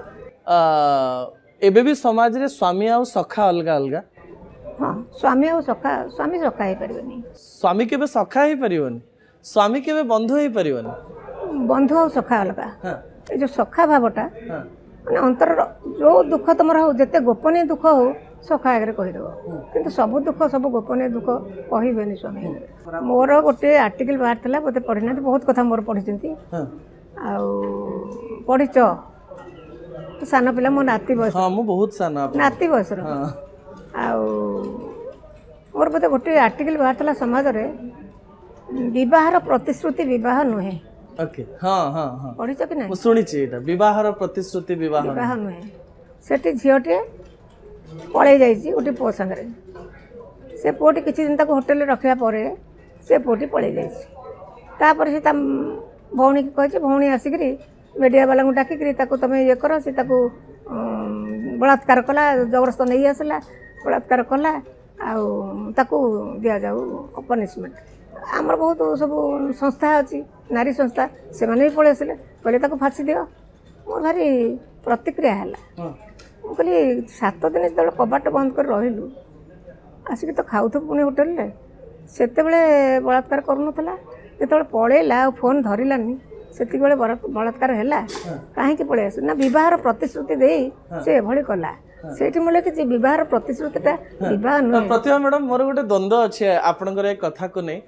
एबे भी समाज रे स्वामी आ सखा अलगा अलगा हाँ स्वामी आ स्वामी सखा हे परिबनी स्वामी केबे सखा हे परिबनी स्वामी केबे बंधु हे परिबनी बंधु आ सखा अलगा ए जो सखा भावटा ମାନେ ଅନ୍ତର ଯେଉଁ ଦୁଃଖ ତୁମର ହଉ ଯେତେ ଗୋପନୀୟ ଦୁଃଖ ହଉ ସଖା ଆଗରେ କହିଦେବ କିନ୍ତୁ ସବୁ ଦୁଃଖ ସବୁ ଗୋପନୀୟ ଦୁଃଖ କହିବେନି ସ୍ୱାମୀ ଆଗରେ। ମୋର ଗୋଟେ ଆର୍ଟିକଲ ବାହାରିଥିଲା ବୋଧେ ପଢ଼ିନାହାନ୍ତି ବହୁତ କଥା ମୋର ପଢ଼ିଛନ୍ତି ଆଉ ପଢ଼ିଛ ସାନ ପିଲା ମୋ ନାତି ବୟସ ମୁଁ ବହୁତ ସାନ ନାତି ବୟସର ଆଉ ମୋର ବୋଧେ ଗୋଟେ ଆର୍ଟିକଲ ବାହାରିଥିଲା ସମାଜରେ ବିବାହର ପ୍ରତିଶ୍ରୁତି ବିବାହ ନୁହେଁ। ଓକେ ହଁ ହଁ ହଁ ପଢ଼ିଛ କି ନାହିଁ? ମୁଁ ଶୁଣିଛି ଏଇଟା ବିବାହର ପ୍ରତିଶ୍ରୁତି ବିବାହ ନୁହେଁ। ସେଠି ଝିଅଟିଏ ପଳେଇ ଯାଇଛି ଗୋଟେ ପୁଅ ସାଙ୍ଗରେ। ସେ ପୁଅଟି କିଛି ଦିନ ତାକୁ ହୋଟେଲରେ ରଖିବା ପରେ ସେ ପୁଅଟି ପଳେଇ ଯାଇଛି। ତାପରେ ସେ ତା ଭଉଣୀକି କହିଛି, ଭଉଣୀ ଆସିକିରି ମିଡ଼ିଆ ବାଲାଙ୍କୁ ଡାକିକିରି ତାକୁ ତମେ ଇଏ କର। ସେ ତାକୁ ବଳାତ୍କାର କଲା, ଜବରଦସ୍ତ ନେଇ ଆସିଲା, ବଳାତ୍କାର କଲା ଆଉ ତାକୁ ଦିଆଯାଉ ପନିସମେଣ୍ଟ। ଆମର ବହୁତ ସବୁ ସଂସ୍ଥା ଅଛି ନାରୀ ସଂସ୍ଥା, ସେମାନେ ବି ପଳେଇ ଆସିଲେ କହିଲେ ତାକୁ ଫାଶୀ ଦିଅ। ମୋର ଭାରି ପ୍ରତିକ୍ରିୟା ହେଲା। ମୁଁ କହିଲି 7 ଦିନ ଯେତେବେଳେ କବାଟ ବନ୍ଦ କରି ରହିଲୁ ଆସିକି ତ ଖାଉଥିବୁ ପୁଣି ହୋଟେଲରେ, ସେତେବେଳେ ବଳାତ୍କାର କରୁନଥିଲା, ଯେତେବେଳେ ପଳେଇଲା ଆଉ ଫୋନ୍ ଧରିଲାନି ସେତିକିବେଳେ ବଳାତ୍କାର ହେଲା। କାହିଁକି ପଳେଇ ଆସିଲା ନା ବିବାହର ପ୍ରତିଶ୍ରୁତି ଦେଇ ସେ ଏଭଳି କଲା। ସେଇଠି ମୁଁ ଲେଖିଛି ବିବାହର ପ୍ରତିଶ୍ରୁତିଟା ବିବାହ ନୁହେଁ। ପ୍ରତିଭା ମ୍ୟାଡ଼ାମ୍ ମୋର ଗୋଟେ ଦ୍ୱନ୍ଦ୍ୱ ଅଛି ଆପଣଙ୍କର ଏ କଥାକୁ ନେଇ।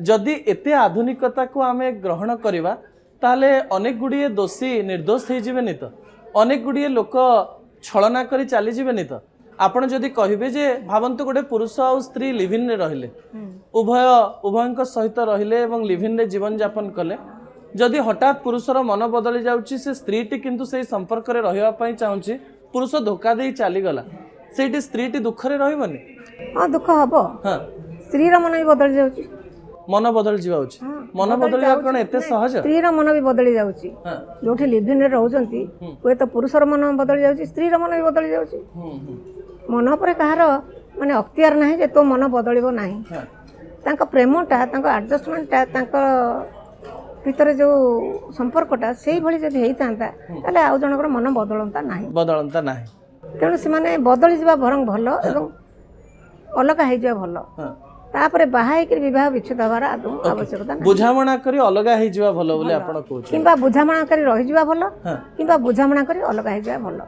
ଯଦି ଏତେ ଆଧୁନିକତାକୁ ଆମେ ଗ୍ରହଣ କରିବା ତାହେଲେ ଅନେକ ଗୁଡ଼ିଏ ଦୋଷୀ ନିର୍ଦ୍ଦୋଷ ହେଇଯିବେନି ତ? ଅନେକ ଗୁଡ଼ିଏ ଲୋକ ଛଳନା କରି ଚାଲିଯିବେନି ତ? ଆପଣ ଯଦି କହିବେ ଯେ ଭାବନ୍ତୁ ଗୋଟେ ପୁରୁଷ ଆଉ ସ୍ତ୍ରୀ ଲିଭିନ୍ରେ ରହିଲେ, ଉଭୟଙ୍କ ସହିତ ରହିଲେ ଏବଂ ଲିଭିନ୍ରେ ଜୀବନଯାପନ କଲେ, ଯଦି ହଠାତ୍ ପୁରୁଷର ମନ ବଦଳି ଯାଉଛି, ସେ ସ୍ତ୍ରୀଟି କିନ୍ତୁ ସେଇ ସମ୍ପର୍କରେ ରହିବା ପାଇଁ ଚାହୁଁଛି, ପୁରୁଷ ଧୋକା ଦେଇ ଚାଲିଗଲା, ସେଇଠି ସ୍ତ୍ରୀଟି ଦୁଃଖରେ ରହିବନି? ହଁ ଦୁଃଖ ହବ। ସ୍ତ୍ରୀର ମନ ବି ବଦଳି ଯାଉଛି। ମନ ବଦଳି ଯିବା ଉଚିତ। ମନ ବଦଳିବା କ'ଣ ଏତେ ସହଜ? ସ୍ତ୍ରୀର ମନ ବି ବଦଳି ଯାଉଛି। ଯୋଉଠି ଲିଭିନ୍ରେ ରହୁଛନ୍ତି ହୁଏତ ପୁରୁଷର ମନ ବଦଳି ଯାଉଛି, ସ୍ତ୍ରୀର ମନ ବି ବଦଳି ଯାଉଛି। ମନ ଉପରେ କାହାର ମାନେ ଅକ୍ତିଆର ନାହିଁ ଯେ ତୋ ମନ ବଦଳିବ ନାହିଁ। ତାଙ୍କ ପ୍ରେମଟା, ତାଙ୍କ ଆଡଜଷ୍ଟମେଣ୍ଟଟା, ତାଙ୍କ ଭିତରେ ଯେଉଁ ସମ୍ପର୍କଟା ସେଇଭଳି ଯଦି ହେଇଥାନ୍ତା ତାହେଲେ ଆଉ ଜଣଙ୍କର ମନ ବଦଳନ୍ତା ନାହିଁ। ତେଣୁ ସେମାନେ ବଦଳି ଯିବା ବରଂ ଭଲ ଏବଂ ଅଲଗା ହେଇଯିବା ଭଲ। ତାପରେ ବାହା ହେଇକିରି ବିବାହ ବିଚ୍ଛେଦ ହେବାର ଆଦୌ ଆବଶ୍ୟକତା ନାହିଁ। ବୁଝାମଣା କରି ଅଲଗା ହେଇଯିବା ଭଲ ବୋଲି ଆପଣ କହୁଛନ୍ତି। କିମ୍ବା ବୁଝାମଣା କରି ରହିଯିବା ଭଲ, କିମ୍ବା ବୁଝାମଣା କରି ଅଲଗା ହେଇଯିବା ଭଲ।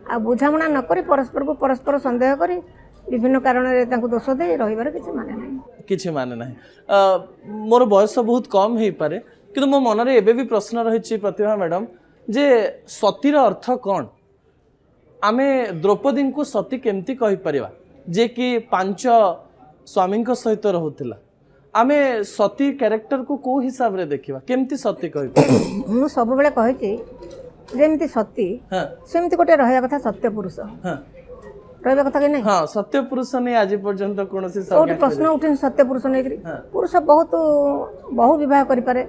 ଆଉ ବୁଝାମଣା ନକରି ପରସ୍ପରକୁ ପରସ୍ପର ସନ୍ଦେହ କରି ବିଭିନ୍ନ କାରଣରେ ତାଙ୍କୁ ଦୋଷ ଦେଇ ରହିବାର କିଛି ମାନେ ନାହିଁ। ମୋର ବୟସ ବହୁତ କମ୍ ହେଇପାରେ କିନ୍ତୁ ମୋ ମନରେ ଏବେ ବି ପ୍ରଶ୍ନ ରହିଛି ପ୍ରତିଭା ମ୍ୟାଡ଼ାମ୍ ଯେ ସତୀର ଅର୍ଥ କ'ଣ? ଆମେ ଦ୍ରୌପଦୀଙ୍କୁ ସତୀ କେମିତି କହିପାରିବା ଯେ କି 5 ସ୍ୱାମୀଙ୍କ ସହିତ ରହୁଥିଲା? ଆମେ ସତୀ କ୍ୟାରେକ୍ଟରକୁ କେଉଁ ହିସାବରେ ଦେଖିବା, କେମିତି ସତୀ କହିପାରିବା? ମୁଁ ସବୁବେଳେ କହିଛି ଯେମିତି ସତୀ ସେମିତି ଗୋଟେ ରହିବା କଥା ସତ୍ୟ ପୁରୁଷ ରହିବା କଥା କି ନାହିଁ? ହଁ, ସତ୍ୟ ପୁରୁଷ ନେଇ ଆଜି ପର୍ଯ୍ୟନ୍ତ କୌଣସି ପ୍ରଶ୍ନ ଉଠିନି। ସତ୍ୟ ପୁରୁଷ ନେଇକରି ପୁରୁଷ ବହୁ ବିବାହ କରିପାରେ,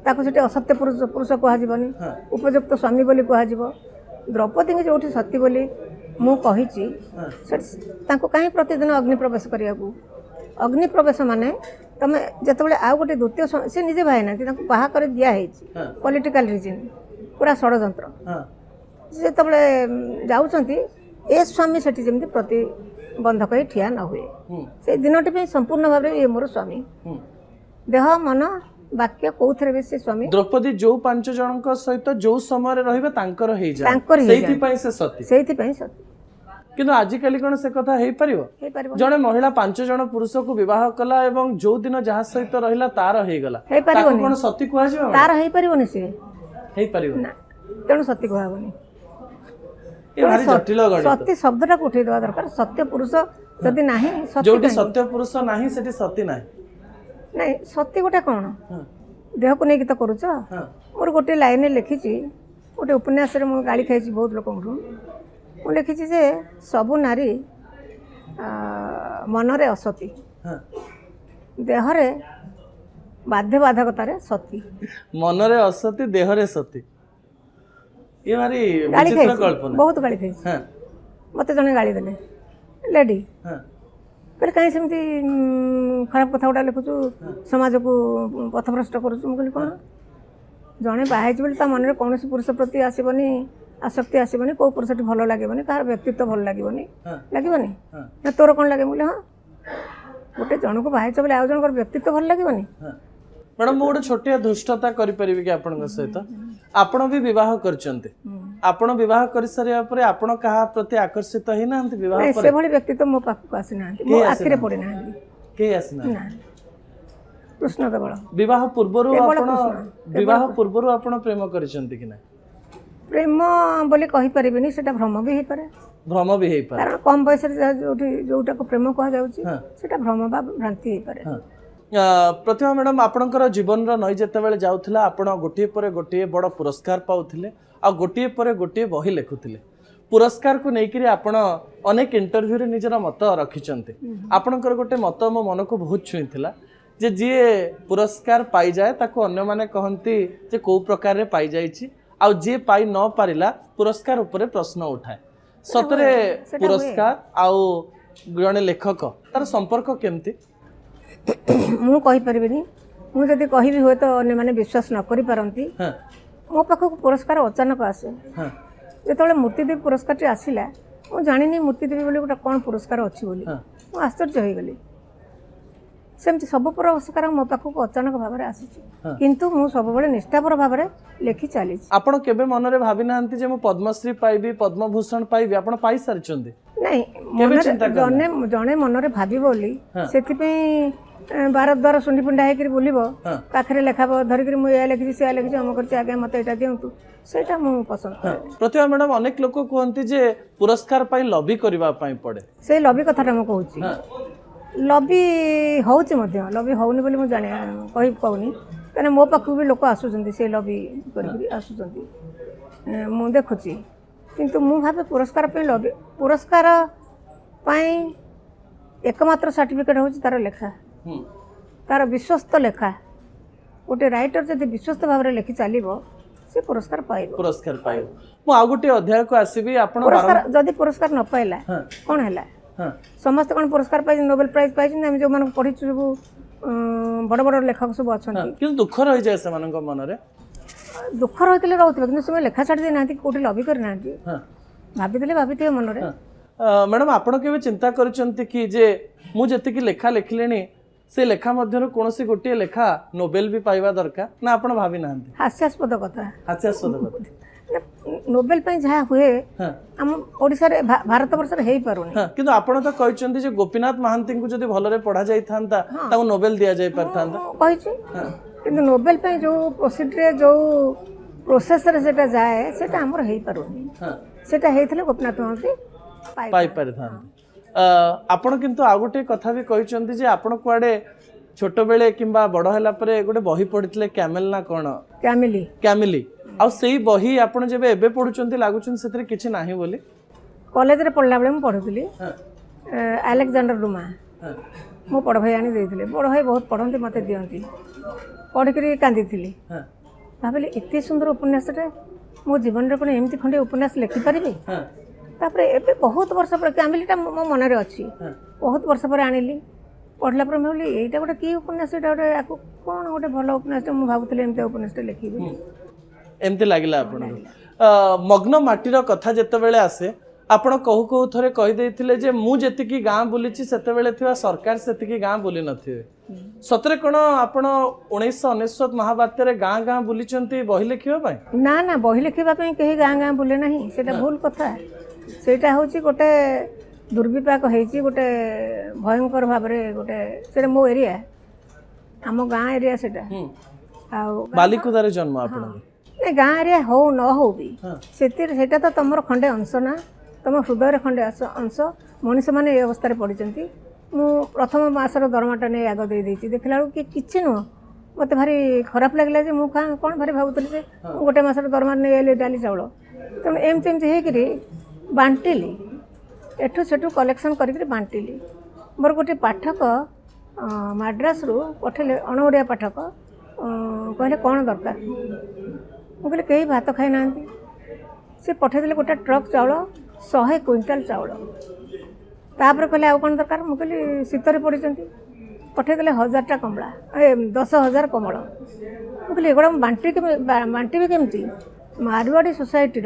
ତାକୁ ସେଠି ଅସତ୍ୟ ପୁରୁଷ କୁହାଯିବନି, ଉପଯୁକ୍ତ ସ୍ୱାମୀ ବୋଲି କୁହାଯିବ। ଦ୍ରୌପଦୀଙ୍କୁ ଯୋଉଠି ସତୀ ବୋଲି ମୁଁ କହିଛି ସେଠି ତାଙ୍କୁ କାହିଁ ପ୍ରତିଦିନ ଅଗ୍ନି ପ୍ରବେଶ କରିବାକୁ? ଅଗ୍ନି ପ୍ରବେଶ ମାନେ ତମେ ଯେତେବେଳେ ଆଉ ଗୋଟେ ଦ୍ୱିତୀୟ ସେ ନିଜେ ବାହା ହେଇନାହାନ୍ତି, ତାଙ୍କୁ ବାହା କରି ଦିଆହେଇଛି ପଲିଟିକାଲ ରିଜିନ୍, ପୁରା ଷଡ଼ଯନ୍ତ୍ର। ଯେତେବେଳେ ଯାଉଛନ୍ତି ଏ ସ୍ୱାମୀ ସେଠି ଯେମିତି ପ୍ରତିବନ୍ଧକ ହେଇ ଠିଆ ନ ହୁଏ, ସେଇ ଦିନଟି ପାଇଁ ସମ୍ପୂର୍ଣ୍ଣ ଭାବରେ ଇଏ ମୋର ସ୍ୱାମୀ, ଦେହ ମନ ବାକ୍ୟ କୋଉଥିରେ ବି ସେ ସ୍ୱାମୀ। ଦ୍ରୌପଦୀ ଯୋଉ 5 ଜଣଙ୍କ ସହିତ ଯୋଉ ସମୟରେ ରହିବେ ତାଙ୍କର ହେଇଯାଏ, ସେଇଥିପାଇଁ ସେ ସତୀ। କିନ୍ତୁ ଆଜିକାଲି କ'ଣ ସେ କଥା ହେଇପାରିବ? ଜଣେ ମହିଳା 5 ଜଣ ପୁରୁଷକୁ ବିବାହ କଲା ଏବଂ ଯୋଉ ଦିନ ଯାହା ସହିତ ରହିଲା ତାର ହେଇଗଲା, କ'ଣ ସତୀ କୁହାଯିବ? ତାର ହେଇପାରିବନି, ସେ ହେଇପାରିବ ନା, ତେଣୁ ସତୀ କୁହାହବନି। ସତୀ ଶବ୍ଦଟାକୁ ଉଠେଇ ଦେବା ଦରକାର। ସତ୍ୟ ପୁରୁଷ ଯଦି ନାହିଁ, ଯୋଉଠି ସତ୍ୟ ପୁରୁଷ ନାହିଁ ସେଠି ସତୀ ନାହିଁ। ନାଇଁ, ସତୀ ଗୋଟେ କ'ଣ? ଦେହକୁ ନେଇକି ତ କରୁଛ। ମୋର ଗୋଟେ ଲାଇନରେ ଲେଖିଛି, ଗୋଟେ ଉପନ୍ୟାସରେ ମୁଁ ଗାଳି ଖାଇଛି ବହୁତ ଲୋକଙ୍କଠୁ। ମୁଁ ଲେଖିଛି ଯେ ସବୁ ନାରୀ ମନରେ ଅସତୀ, ଦେହରେ ବାଧ୍ୟବାଧକତାରେ ସତୀ। ମନରେ ଅସତୀ, ଦେହରେ ସତୀ। ବହୁତ ଗାଳି ଖାଇଛି। ମତେ ଜଣେ ଗାଳି ଦେଲେ, ଲେଡି କହିଲେ କାହିଁ ସେମିତି ଖରାପ କଥା ଗୁଡ଼ା ଲେଖୁଛୁ, ସମାଜକୁ ପଥଭ୍ରଷ୍ଟ କରୁଛୁ। ମୁଁ କହିଲି କ'ଣ, ଜଣେ ବାହା ହେଇଛି ବୋଲି ତା ମନରେ କୌଣସି ପୁରୁଷ ପ୍ରତି ଆସିବନି, ଆସକ୍ତି ଆସିବନି, କେଉଁ ପୁରୁଷଟି ଭଲ ଲାଗିବନି, କାହାର ବ୍ୟକ୍ତିତ୍ୱ ଭଲ ଲାଗିବନି ନା ତୋର କ'ଣ ଲାଗେ? ମୁଁ କହିଲି ହଁ, ଗୋଟେ ଜଣକୁ ବାହା ହେଇଛ ବୋଲି ଆଉ ଜଣଙ୍କର ବ୍ୟକ୍ତିତ୍ୱ ଭଲ ଲାଗିବନି? ମ୍ୟାଡ଼ାମ୍ ମୁଁ ଗୋଟେ ଛୋଟିଆ ଧୃଷ୍ଟତା କରିପାରିବି କି ଆପଣଙ୍କ ସହିତ? ଆପଣ ବି ବିବାହ କରିଛନ୍ତି, आपण विवाह कर सारिया परे आपण कहा प्रति आकर्षित ही ना विवाह नहीं, से भली व्यक्ति तो मो पाखु आसी ना मो आखिरे पड़े ना के आसी ना कृष्ण केवल विवाह पूर्वरु आपण विवाह पूर्वरु आपण प्रेम करिसंती कि ना प्रेम बोली कहि परिबेनी सेटा भ्रम भी हे पारे भ्रम भी हे पारे कारण कम बयस रे जोटा को प्रेम कहा जाउची सेटा भ्रम बा भ्रांति हे पारे प्रतिभा मैडम आपणकर जीवन नई जिते बेले जाउथिला आपण गोटिए परे गोटिए बड़ पुरस्कार पाउथिले आ गोटिए परे गोटिए बही लेखुथिले पुरस्कार को लेकर आपण अनेक इंटरव्यू रे निजर मत रखिचंते आपणकर गोटे मत मो मन को बहुत छुईथिला जे जी पुरस्कार पाई जाए ताको अन्य माने कहंती जे को प्रकार रे पाई जाईची आ जे पाई न पारिला पुरस्कार ऊपर प्रश्न उठाए सतरे पुरस्कार आउ जने लेखक तार संपर्क केमती मु कहि परिबेनी मु जदी कहि भी होय तो अन्य माने विश्वास न करि पारंती मो पाखक पुरस्कार अचानक आसे जेतले मूर्तिदेवी पुरस्कार टी आसिला मु जानिनी मूर्तिदेवी बोली गोटा कोन पुरस्कार अछि बोली मु आश्चर्य होई गेली सेमती सब पुरस्कार मो पाखक अचानक भाव में आसी किंतु मु सब बळे निष्ठापर भाव में लेखि चली आपण केबे मन रे भाबी नांती जे मु पद्मश्री पाइबी पद्मभूषण पाइबी आपण पाई सारिचंदी नहीं जने जने मन रे भाबी बोली सेति पे 12 द्वार सुंडी फुंडा हे करी बोलिबो पाखरे लेखाबो धरि करी मु या लेखि से लेखि हम करछि आगे मते एटा दियंतु सेटा मु पसंद प्रतिभा मैडम अनेक लोक कहंती जे पुरस्कार पाई लॉबी करबा पाई पड़े से लॉबी कथाटा मु कहूछि लॉबी होउछि मध्य लॉबी होउनी बोली मु जाने कहि कहूनी कने मो पाखु भी लोक आसुचंदी से लॉबी करी आसुचंदी मु देखुछि किंतु मु भाबे पुरस्कार पे लॉबी पुरस्कार पाई एकमात्र सर्टिफिकेट होउछि तार लेखा तार विश्वस्त लेखा गोटे राइटर जदि विश्वस्त भाव में लिखि चलो से पुरस्कार पाइब मु आ गोटे अध्याय को आसीबी आपण पुरस्कार जदि पुरस्कार न पाइला कोन हैला समस्त कोन पुरस्कार पाइ नोबेल प्राइज पाइ हम जो मन पढि सब बड़ बड़ लेखक सब अछन कि दुख रहि जाय से मानक मन रे दुख रहितले रहउतबे कि समय लेखा छाडी दे नांती कोठी लॉबी कर नांती भाबिते मन रे मैडम आपण केबे चिंता करचंती कि जे मु जति कि लेखा लिखलेनी से लेखा मध्य कौन सी गोटे लेखा नोबेल भी पाइबा दरकार ना आपण भावी ना हास्यास्पद कथा हास्यास्पद नोबेल पे जहाँ हुए हम ओडिसा रे भारत वर्ष रे हेई पारुनी किंतु आपण तो कहचंती जे गोपीनाथ महांती को जदी भलरे पढ़ा जाई थांता ताऊ नोबेल दिया जाई परथांता कहिछि किंतु नोबेल पे जो प्रोसीजर जो प्रोसेस रे सेटा जाए सेटा हमर हेई पारुनी सेटा हेइथले गोपीनाथ महांती पाई परथांता आपण किंतु आ गोटे कथा भी कहचंती जे आपण कुआडे छोट बेले किंबा बड़ हैला परे गोटे बही पढितले कैमेल ना कोन कैमिली आ सेही बही आपण जेबे एबे पढुचंती लागुचन सेतरे किछि नाही बोली कॉलेज रे पढला बेले म पढुतली अलेक्जेंडर डुमा मो पढ भाई आनी देथिले बड़ भाई बहुत पढंती मते दियंती पढ करी कांदी थिली भाबले एते सुंदर उपन्यास रे मो जीवन रे कोन एमती खंडे उपन्यास लिखि परिबे तापर एबे बहुत वर्ष पर कैमिलीटा मो मन रे अछि बहुत वर्ष पर आनिली पढ़ला पर मैं बोली एटा गोटे की उपन्यास एटा गोटे आकु कोन गोटे भलो उपन्यास मु भाबुतले एमते उपन्यास लिखिबे एमते लागिला आपण मग्न माटीर कथा जते बेले आसे आपण कहू कहू थरे कहि देथिले जे मु जति की गां बुलिछि सेते बेले थिवा सरकार सेति की गां बुली नथिवे सतरे कोन आपण 1999 महाबात्य रे गां गां बुलिचंती बही लिखिबा पई ना बही लिखिबा पई केही गां गां बुले नाही सेटा भूल कथा सेटा होची गोटे दुर्विपाक होईची गोटे भयंकर भाव रे गोटे से मो एरिया आम गाँ एरिया सेटा आ बालिकुदा रे जन्म आपण ए गाँ एरिया हो न हो भी सेटा तो तमर खंडे अंश ना तुम हृदय खंडे अंश मनीष मैंने ये अवस्था पड़ती मु प्रथम मासर दरमाटा नहीं आग दे देखला कि किसी नुह मत भारी खराब लगे जे मुझे कौन भारी भावुली से गोटे मसर दरमा नहीं आइली डाली चाउल तेणु एमती एमती होकरी बांटिली एठू सेठू कलेक्शन करके बांटिली मोर गोटे पाठक मद्रास रु पठेले अणओडिया पाठक कहले कौन दरकार मुझे कहीं भात खाई ना सी पठेदेले गोटे ट्रक चाउल 100 क्विंटाल चाउल तापर कहले आउ कौन दरकार मुझे शीतरे पड़ी पठेदेले 1000टा कमला 10,000 कमल मुझे एगुड़ा बांटी केमती मारवाड़ी सोसाइटी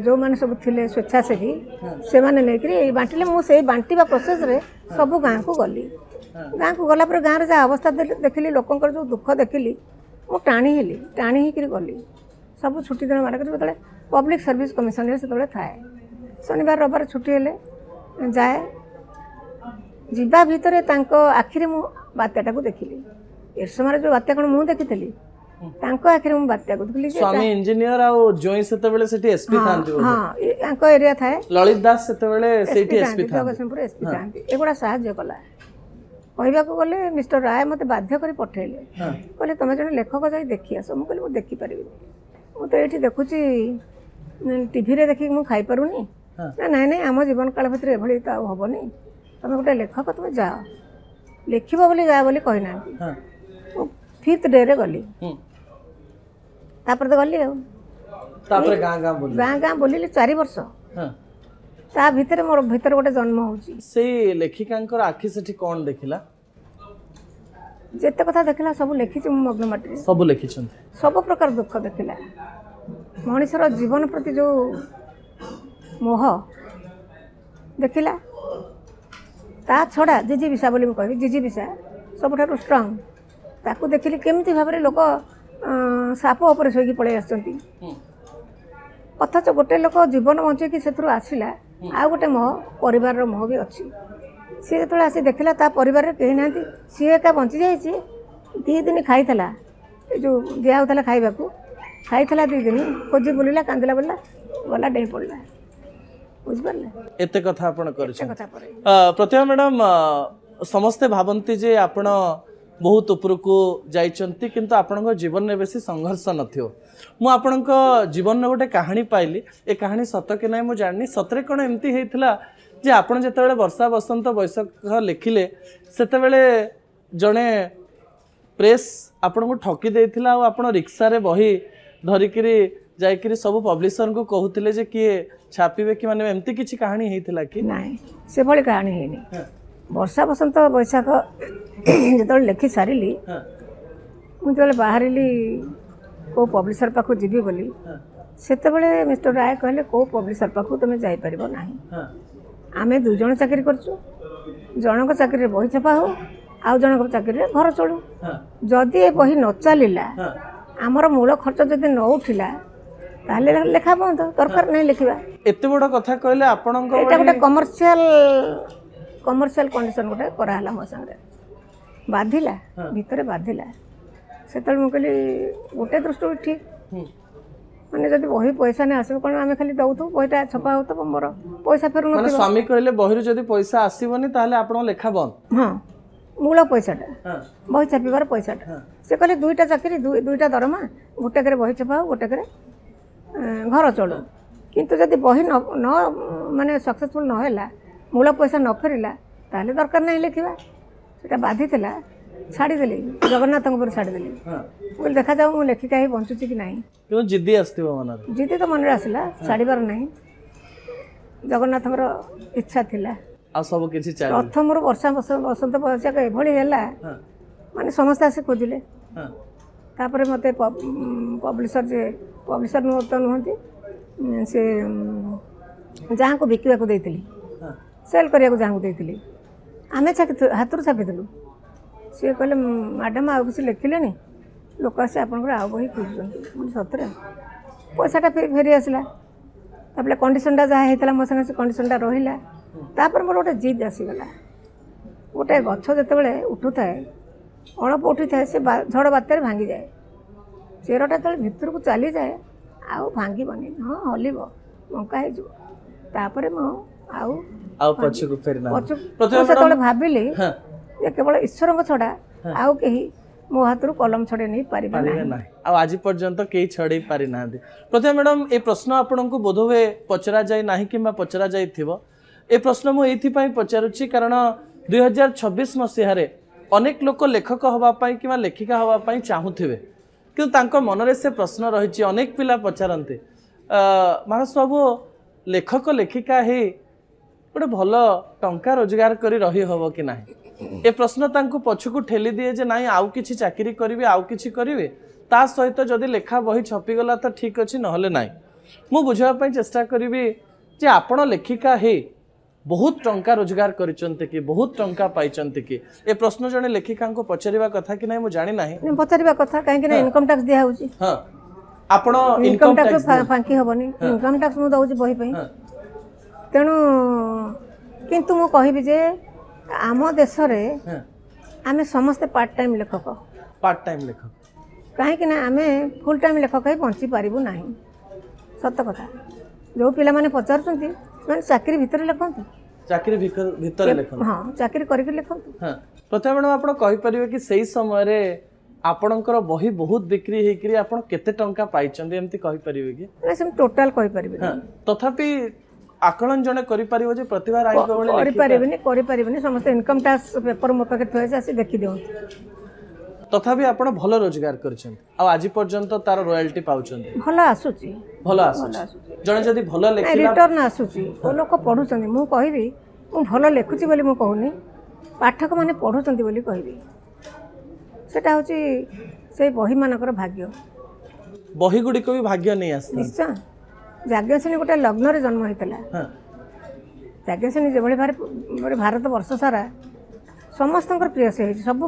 जो मैंने सब थे स्वेच्छासेवी से मैंने नहीं बांटिले मुझे बांटा प्रोसेस रे सब गाँव को गली गाँ को गला पर गाँव जहाँ अवस्था देखिली लोकंर जो दुख देखिली मु टाणी हेली गली सब छुट्टी दिन मार कर पब्लिक सर्विस कमिशन से थाए शनिवार रविवार छुट्टी हेले जाए जीवा भितर आखिरी मु बात्याटा को देखिली ए समय जो बात्या कौन मु देखी आखिरी मु बात्या को देखिली स्वामी इंजीनियर आ जोई सेतेबेले सेठी एसपी थांती हाँ एरिया थाए ललित दास सेतेबेले सेठी एसपी थांती जगतसिंहपुर एसपी थांती एगुड़ा साहाय्य कला कहवाक गले मिस्टर राय मत बाध्य कर पठेले कहले तुम जन लेखक जाई देखी आस मुझे मुझे देखी पारि मु तो ये देखुची टीवी रे देखिक मु खाई पारुनी ना नाई नाई आम जीवन काल भितर एभली तो हेनी तुम गोटे लेखक तुम जाओ लिखब बोली जा बोली कहना फिफ्थ डे रे गली तापर तो गली गाँ गाँ बोलिली 4 वर्ष ता भितर मोर भितर गोटे जन्म होची से लेखिकांकर आखि सेठी कोन देखिला जेते कथा देखला सब लेखिची मग्न माटी सब लेखिछन सब प्रकार दुख देखिला मनुष्यर जीवन प्रति जो मोह देखिला ता छड़ा जिजी विषा बोली कहि जिजी विषा सबठारु स्ट्रांग ताकू देखिली केमती भाबरे लोक साप ऊपर सोई पळे आछंती अथच गोटे लोक जीवन बंचे कि सेथुरु आसिला आ गोटे मोह परिवार मोह भी अच्छी सी जो आसी देखला ता परिवार कही ना सी एका बंची जाइए 2 दिन खाईला जो दिया होता खाइबा खाईला 2 दिन खोजी बुलिला कांदिला बोला गला डेई पड़ला बुझिपारे एते कथा आपण करछ प्रतिभा मैडम समस्ते भाबंती जे आपण बहुत उपरको जाइचंती किंतु आपणको जीवन में बेसी संघर्ष नथियो मु आपणको जीवन में गोटे कहानी पाइली ए कहानी सत कि नहीं मु जाननी सतरे कोन एमती हेतिला जे आपण जेतेबेले वर्षा बसंत बैसाख लिखिले सेतेबेले जणे प्रेस आपणको ठकी देथिला आ आपण रिक्शा रे बही धरिकिरी जाइकिरी सब पब्लिशर को कहूतिले जे किए छापिबे कि माने एमती किछि कहानी हेतिला कि नाही से भली कहानी हेनी वर्षा बसंत बैसाख जो लिखि सारी मुझे बाहरी को पब्लिशर पाखु जीवी बोली सेतेबेले मिस्टर राय कहले को पब्लिशर पाखु तुम जापर ना आमे 2 जण चाकरी करछु जनक चाकरी बही छपा हो आउ जनक चाकरी घर चलू जदि ए बही न चलिला आमर मूल खर्च जदि न उठिला ताले लेखा बंद दरकार नहीं लिखा एते बड़ कथा कहले आपन को एटा गोटे कमर्शियल कंडीशन गोटे कराला मो संगे बाधिला भितर बाधिला से मु कहली गोटे दृष्टि ठीक माने जदि बही पैसा नहीं आसो कौन आम खाली दौथु बहीटा छपा हो तो मोर पैसा फेरु माने स्वामी कहले बहिरु जदि पैसा आसीबनी ताले आपण लेखा बंद हां मूल पैसाटा बही छापिबार पैसाटा से कहले 2टा चाकरी 2टा दरमा गोटे करे बही छपा हो गोटे करे घर चलू किंतु जदि बही न माने सक्सेसफुल न हैला मूल पैसा न फेरिला ताले दरकार नहीं लिखा सेटा बाधी थिला छाड़ीदेली जगन्नाथ पर छाड़ीदेली बोल देखा जाऊ मु लेखिका ही बंचुची कि नहीं क्यों जिद्दी आस्तिबो मन जिद्दी तो मन रे आसिला छाड़ीबार नहीं जगन्नाथ इच्छा थिला आ सब किछि चाहि प्रथम रो वर्षा बसंत बैसाख एभली हैला माने समस्त आसे खोजिले तापर मते पब्लिशर तो नुहंती से जहाँ को बिकिबा को देइतिली सेल करिया को जहाँ को देइतिली आमे हाथ छापिदेलु सी कहले मैडम आउ किसी लिखिले लोक आसे आप बही खोजुं सतरे पैसाटा फेरी आसला तापर कंडीशनटा जहाँ होता मो संगे कंडीशनटा रहा तापर मोर गोटे जिद आसीगला गोटे गछ जितेबाला उठू थाए अल्प उठी थाए से झड़ बात्यार भांगी जाए चेरटा जो भितर को चली जाए आउ भांगीबनी हाँ हलिब बंका होपर आउ पछकु फेरना से भाविली केवल ईश्वर छड़ा आउ कहीं मो हाथ कलम छड़े नहीं पारे ना आज पर्यंत कई छड़े पारि ना प्रतिभा मैडम ए प्रश्न आपण को बोध हुए पचरा जाए ना कि पचरा जाइथिबो ए प्रश्न मु एथिपाई पचारुछि कारण 2026 मसीहारे अनेक लोक लेखक हवा पाई कि लेखिका हवा पाई चाहूथिबे किंतु तांको मनरे से प्रश्न रहिछि अनेक पिला पचारंते मानस बाबू लेखक लेखिका हे गोटे भल टंका रोजगार करी रही हबो कि नाही ए प्रश्न तांको पछकु ठेली दिए जे नाही आउ किछि चाकरी करिवे आउ किछि करिवे ता सहित जदि लेखा बही छपी गला तो ठीक अछि नहले नाही मु बुझा पई चेष्टा करिवि जे आपण लेखिका हे बहुत टंका रोजगार करिसंते कि बहुत टंका पाइचंते कि ए प्रश्न जने लेखिका को पचारिबा कथा कि नाही मु जानि नाही पचारिबा कथा काहे कि इनकम टैक्स दिया होउची हां आपण इनकम टैक्स फांकी हेनी इनकम टैक्स मुझे दौर बही तेणु किंतु मु कहबी जे आम देश आम समस्ते पार्ट टाइम लेखक कहीं आम फुल टाइम लेखक ही बंची पारू ना सत कथा जो पिला माने पचारुचंती माने चाकरी भितर लिखंतु चाकरी भितर लिखंतु हां चाकरी करके लिखंतु हां प्रथम मैडम आपण कहि परिबे कि सही समय रे आपणकर बही बहुत बिक्री हेकरी आपण केते टंका पाइचंदी एमती कहि परिबे कि ना सम टोटल कहि परिबे हां तथापि आकलन जने करि परिबो जे प्रतिभा राय करि परिबेनी समस्त इनकम टैक्स पेपर मो पाके थोय से देखि देउ तथापि आपण भलो रोजगार करछन आ आज पर्यंत तार रॉयल्टी पाउछन भलो आसुची जने जदी भलो लेखिला रिटर्न आसुची ओ लोक पढुछन मु कहिबी मु भलो लेखुची बोली मु कहूनी पाठक माने पढुछन बोली कहबी सेटा होची से बही मानकर भाग्य बही गुडी को भी भाग्य नहीं आस निश्चय जाग्ञसेनी गोटे लग्न रे जन्म होइतला जाग्ञसेनी जे भली भारत वर्ष सारा समस्तंकर प्रिय से सब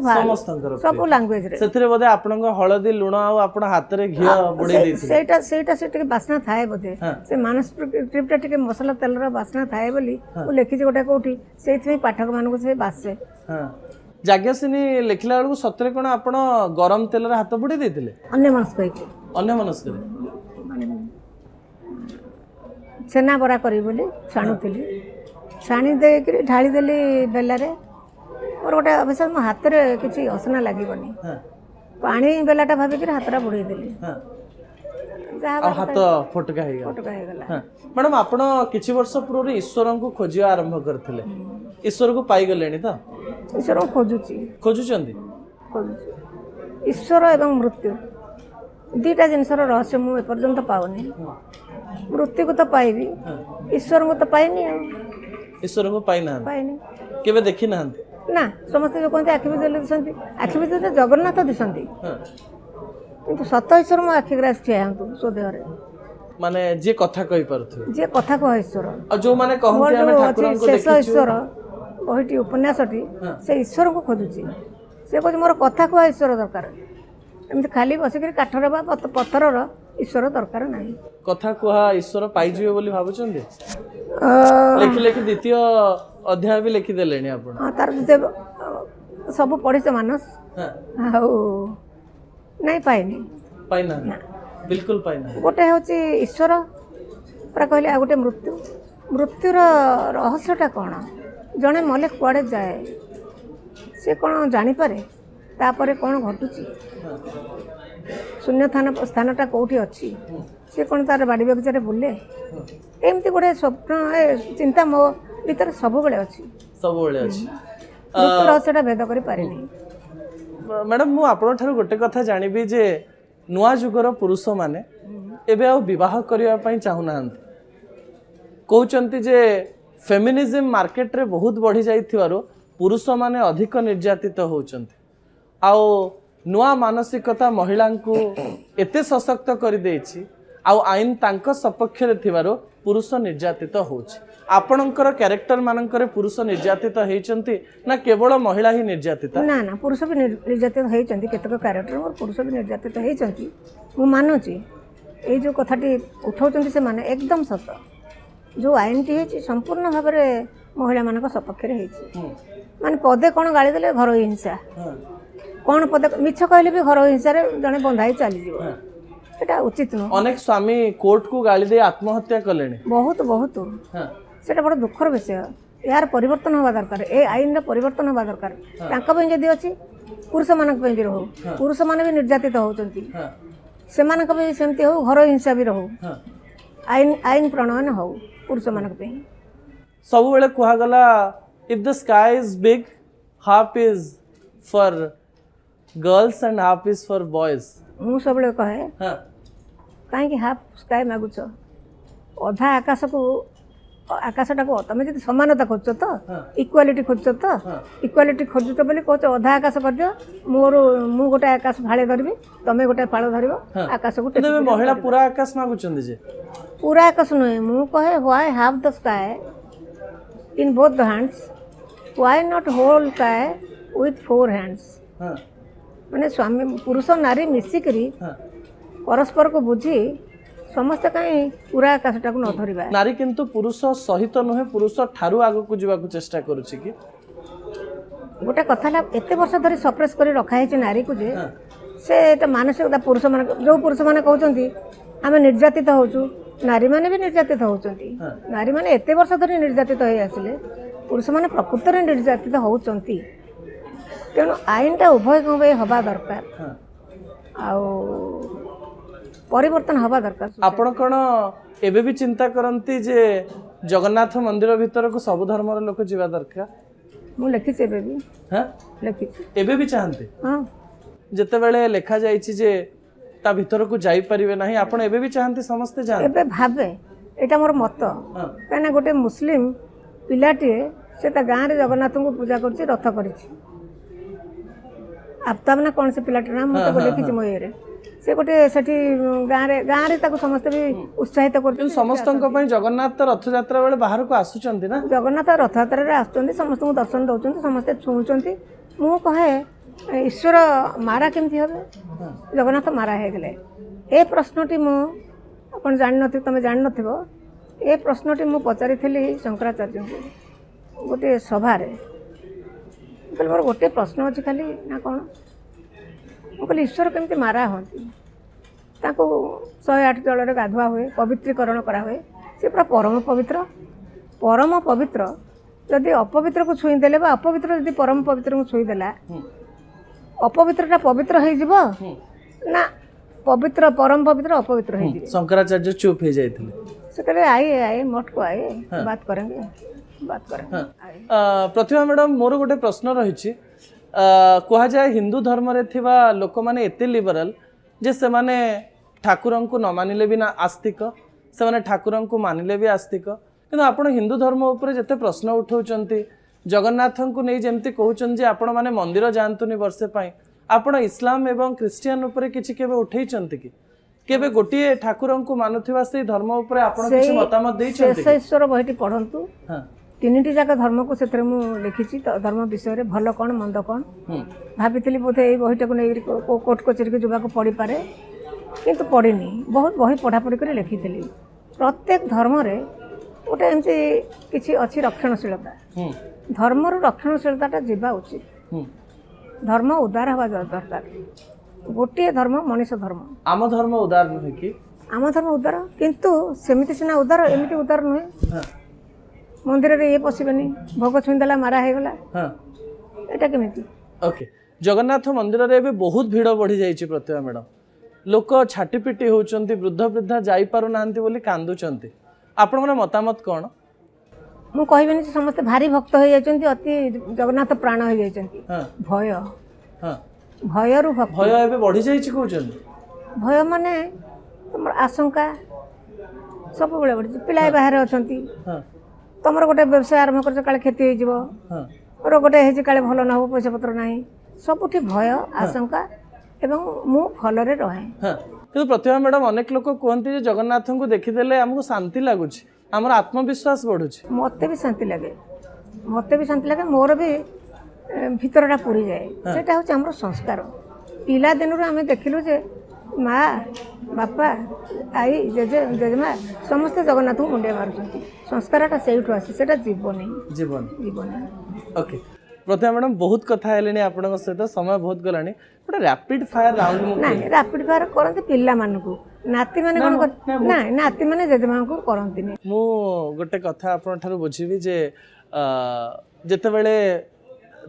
लैंग्वेज रे सेथरे बोधे आपनक हळदी लुण आ आपण हाथ रे घिया बुडे दैथि सेटा टिके बासना थाए बोधे से मानस ट्रिपटा टिके मसला तेल रो बासना थाए बोली ओ लेखि जे गोटे कोठी सेथि पाठक मानको से बासे जाग्ञसेनी लेखिला बेलू सतरे कोन आपण गरम तेल रे हाथ बुडे दैथिले अन्य मनस छेना बरा करी बोली छाणुली छाणी देकरी ढाली देली बेला रे और गोटे अवश्य मो हाथ रे किछि असना लागबनी पानी बेलाटा भाबिक हाथरा बुड़े देली हाथ फटका गला मैडम आपण किछि वर्ष पूर्व ईश्वर को खोजिया आरंभ करथिले ईश्वर को पाई गलेनी त ईश्वर को खोजुचंदी ईश्वर एवं मृत्यु दीटा जिनसर रहस्य मु एपर्यंत पाउनी मृत्यु को तो पाइबी ईश्वर को तो पाइनी ईश्वर को पाइनी केबे देखि नाहंती ना समस्त जो कहते आखि बिजली दिसंती आखि बिजली जगन्नाथ दिसंती किंतु सत ईश्वर मो आखि ग्रास ठिया हंतु सोदेह रे माने जे कथा कहि परथु जे कथा को ईश्वर आ जो माने कहंती हम ठाकुर को देखि ईश्वर बहिटी उपन्यासटी से ईश्वर को खोजुची से कहै मोर कथा को ईश्वर दरकार एमती खाली बसिक काठर बा पत्थर ईश्वर दरकार नहीं कथा कुहा ईश्वर पाई जिवे बोली भाबुचंदी लेखि लेखि द्वितीय अध्याय भी लिखि देलेनी आपण हां तार सब पढिस मानस हां नहीं पाइना बिल्कुल पाइना गोटे होची ईश्वर पर कहले आ गोटे मृत्युर रहस्यटा कौन जड़े मले कुआड़े जाए से कौन जानीपे तापर कौन घटुची शून्य स्थानटा कौटी अच्छी से कौन तार बाड़ी बगीचारे बुले एमती गोटे स्वप्न चिंता मो भीतर सब अच्छी रहस्यटा भेद कर मैडम मु आपण ठारू गोटे कथा जानिबी जे नुआ जुगर पुरुष माने एबे आ विवाह करिया पई चाहू नाहंती कहउचंती जे फेमिनिज्म मार्केट रे बहुत बढ़ी जाइथिवारो पुरुष माने अधिक निर्यातित होउचंती आउ नुआ मानसिकता महिला को एते सशक्त कर देछि आउ आईन तांक सपक्ष रे थिवारो पुरुष निर्यातित होउछि आपणकर कैरेक्टर मानकर पुरुष निर्यातित हेचंती ना केवल महिला ही निर्यातित ना ना पुरुष भी निर्यातित हेचंती केतक कैरेक्टर और पुरुष भी निर्यातित हेचंती मु मानुची ए जो कथाटी उठाउचंती से माने एकदम सत जो आईन टी हेछि संपूर्ण भाव में महिला मानक सपक्ष रे हेछि माने पदे कोन गाली देले घर हिंसा कौन पद मिछ कहले भी घर हिंसा रे जने बंधाई चली जीव एटा उचित न अनेक स्वामी कोर्ट को गाली दे आत्महत्या कलेनी बहुत बहुत सेटा बड़ दुखर विषय यार परिवर्तन होवा दरकार ए आईन रे परिवर्तन होवा दरकार तांका पे जदी अछि पुरुष मानक पे भी रहू पुरुष माने भी निर्यातित होचंती से मानक भी सेमती हो घर हिंसा भी रहू आईन प्रणयन हो पुरुष मानक पे सब बेले कुहा गला if the sky is big half is for girls and half is for boys मु सब बेले कहे कहीं हाफ स्काई मागुछ अधा आकाशटा को तुम जी समानता खोज तो इक्वालिटी खोज तो इक्वालिटी खोज तो बोली कह अधा आकाश कर दियो मोर मु गोटे आकाश फाड़े धरबी तुम गोटे फाड़ धर आकाश को महिला पूरा आकाश मागुचंदी जे पूरा आकाश नुहे मु कहे why half the sky in both the hands why not whole sky with four hands माने स्वामी पुरुष नारी मिसिकरी परस्पर को बुझी समस्त कहीं पूरा आकाशटा को न धरिबा। नारी किंतु पुरुष सहित नुहे पुरुष ठारू आगो को जीवा को चेष्टा करूची कि गोटे कथा एत वर्ष धरी सप्रेस कर रखाई नारी को जे से मानसिकता पुरुष मान जो पुरुष मैंने कहते आम निर्यातित होचु नारी मैंने भी निर्यातित होचंती नारी मैंने एत वर्ष धरी निर्यातित हो आसिले पुरुष मैंने प्रकृत में निर्यातित होचंती तेणु आईनटा उभय उभय हवा दरकार परिवर्तन हवा दरकार। आपण कौन एबे भी चिंता करती जे जगन्नाथ मंदिर भीतर को सब धर्म लोक जीवा दरकार मु लिखी एबे भी हाँ लिखी एबे भी चाहते हाँ जितेबले लिखा जाइछि जे ता भीतर को जाई परिबे नाही आपण एबे भी चाहते समस्ते जान एबे भाबे एटा मोर मत कहना गोटे मुस्लिम पिलाटी से ता गाँव जगन्नाथ को पूजा करछि रथ करछि आप मैंने कौन से पिलाटी नाम मुझे लिखी मो ये से गोटे सेठी गाँव रे ताको समस्ते भी उत्साहित कर समस्त जगन्नाथ तो रथ यात्रा बेले बाहर को आसुचंती ना जगन्नाथ रथ यात्रा आसुचंती समस्त को दर्शन दौरान समस्ते छुँचंती मु कहे ईश्वर मारा केमती हे जगन्नाथ मारा हो गले ए प्रश्नटी मुझे जान तुम जान ए प्रश्नटी मु पचारि शंकराचार्य को गोटे सभार मोर गोटे प्रश्न अच्छी खाली ना कौन मुझे ईश्वर केमती मारा होती 108 जल गाधुआ हुए पवित्रीकरण करा हुए से पूरा परम पवित्र जदि अपवित्र को छुईदेले अपवित्र जदि परम पवित्र को छुईदेला अपवित्रटा पवित्र हो ना पवित्र परम पवित्र अपवित्र हो शंकराचार्य चुप हो जाते से कहले आए मठ को आए बात करेंगे प्रतिभा मैडम मोर गोटे प्रश्न रही कह जाए हिंदू धर्म रे थिबा लोक माने एते लिबरल जे से माने ठाकुर को न मानिले भी ना आस्तिक से माने ठाकुर को मानिले भी आस्तिक किंतु आपण हिंदू धर्म उपरे जते प्रश्न उठाउचंती जगन्नाथ को नहीं जमती कहउचन जे आपण माने मंदिर जानतुनी वर्षे पाई आपण इस्लाम एवं क्रिश्चियन उपरे किछि केबे उठैचंती कि केबे गोटिए ठाकुर को मानुथिबा से धर्म उपरे आपण किछि मतामत दैचंती से ईश्वर बहिटी पढंतु हां तीनिटी जाक धर्म को से लिखी धर्म विषय भल कौन मंद कौन भाभी बोधे ये बहीटा को नहीं कोर्ट कचेरी को जावाक पढ़ी पारे किंतु पढ़ीनी बहुत बही पढ़ापढ़ी कर लिखी प्रत्येक धर्म रे गोटे एमती किसी अच्छी रक्षणशीलता धर्मर रक्षणशीलता जीवा उचित धर्म उदार हवा दरकार गोटे धर्म मनीष धर्म आम धर्म उदार नुहे कि आम धर्म उदार किंतु सेमिति सिना उदार एमिति उदार नुहे मंदिर रे ये पशिबेनी भोग छुईदेला मारा हो गला एटा केमिति ओके जगन्नाथ मंदिर रे भी बहुत भीड़ बढ़ी जाइए प्रतिभा मैडम लोक छाटीपिटी होउचंती वृद्ध वृद्धा जाई पारु नांती बोली कांदुचंती आपनकर मतामत कोन मु कहबेनी समस्त भारी भक्त हो जाइचंती अति जगन्नाथ प्राण हो जाइचंती भय भय रु भक्त भय एबे बढ़ी जाइछि कहउचंती भय माने तुमर आशंका सब बेले बढ़ी पिलाय बाहर अछंती तुमर गोटे व्यवसाय आरंभ कर काले क्षति हो गोटे है काले भल न हो पैसा पत्र ना सबुठी भय आशंका एवं मु भलरे रहे किंतु प्रतिभा मैडम अनेक लोक कहते हैं जगन्नाथ को देखीदेले आमको शांति लगुच आमर आत्मविश्वास बढ़ुच मत भी शांति लगे मोर भी भीतरटा पूरी जाए सेटा हूँ आमर संस्कार पिला दिन आम देखिलु जे माँ बापा आई जेजे जेजेमा समस्ते जगन्नाथ को मुंडिया मारुचंती संस्कारटा सेठू आसी सेटा जीवन ओके प्रतिभा मैडम बहुत कथा हेलेनी आपन सहित समय बहुत गलानी गोटे रैपिड फायर राउंड ना रैपिड फायर करते पिला मानकू नाती माने कोन ना नाती माने जेजेमा को करंती नै मु गोटे कथा आपन ठारू बुझिबी जे जेते बेले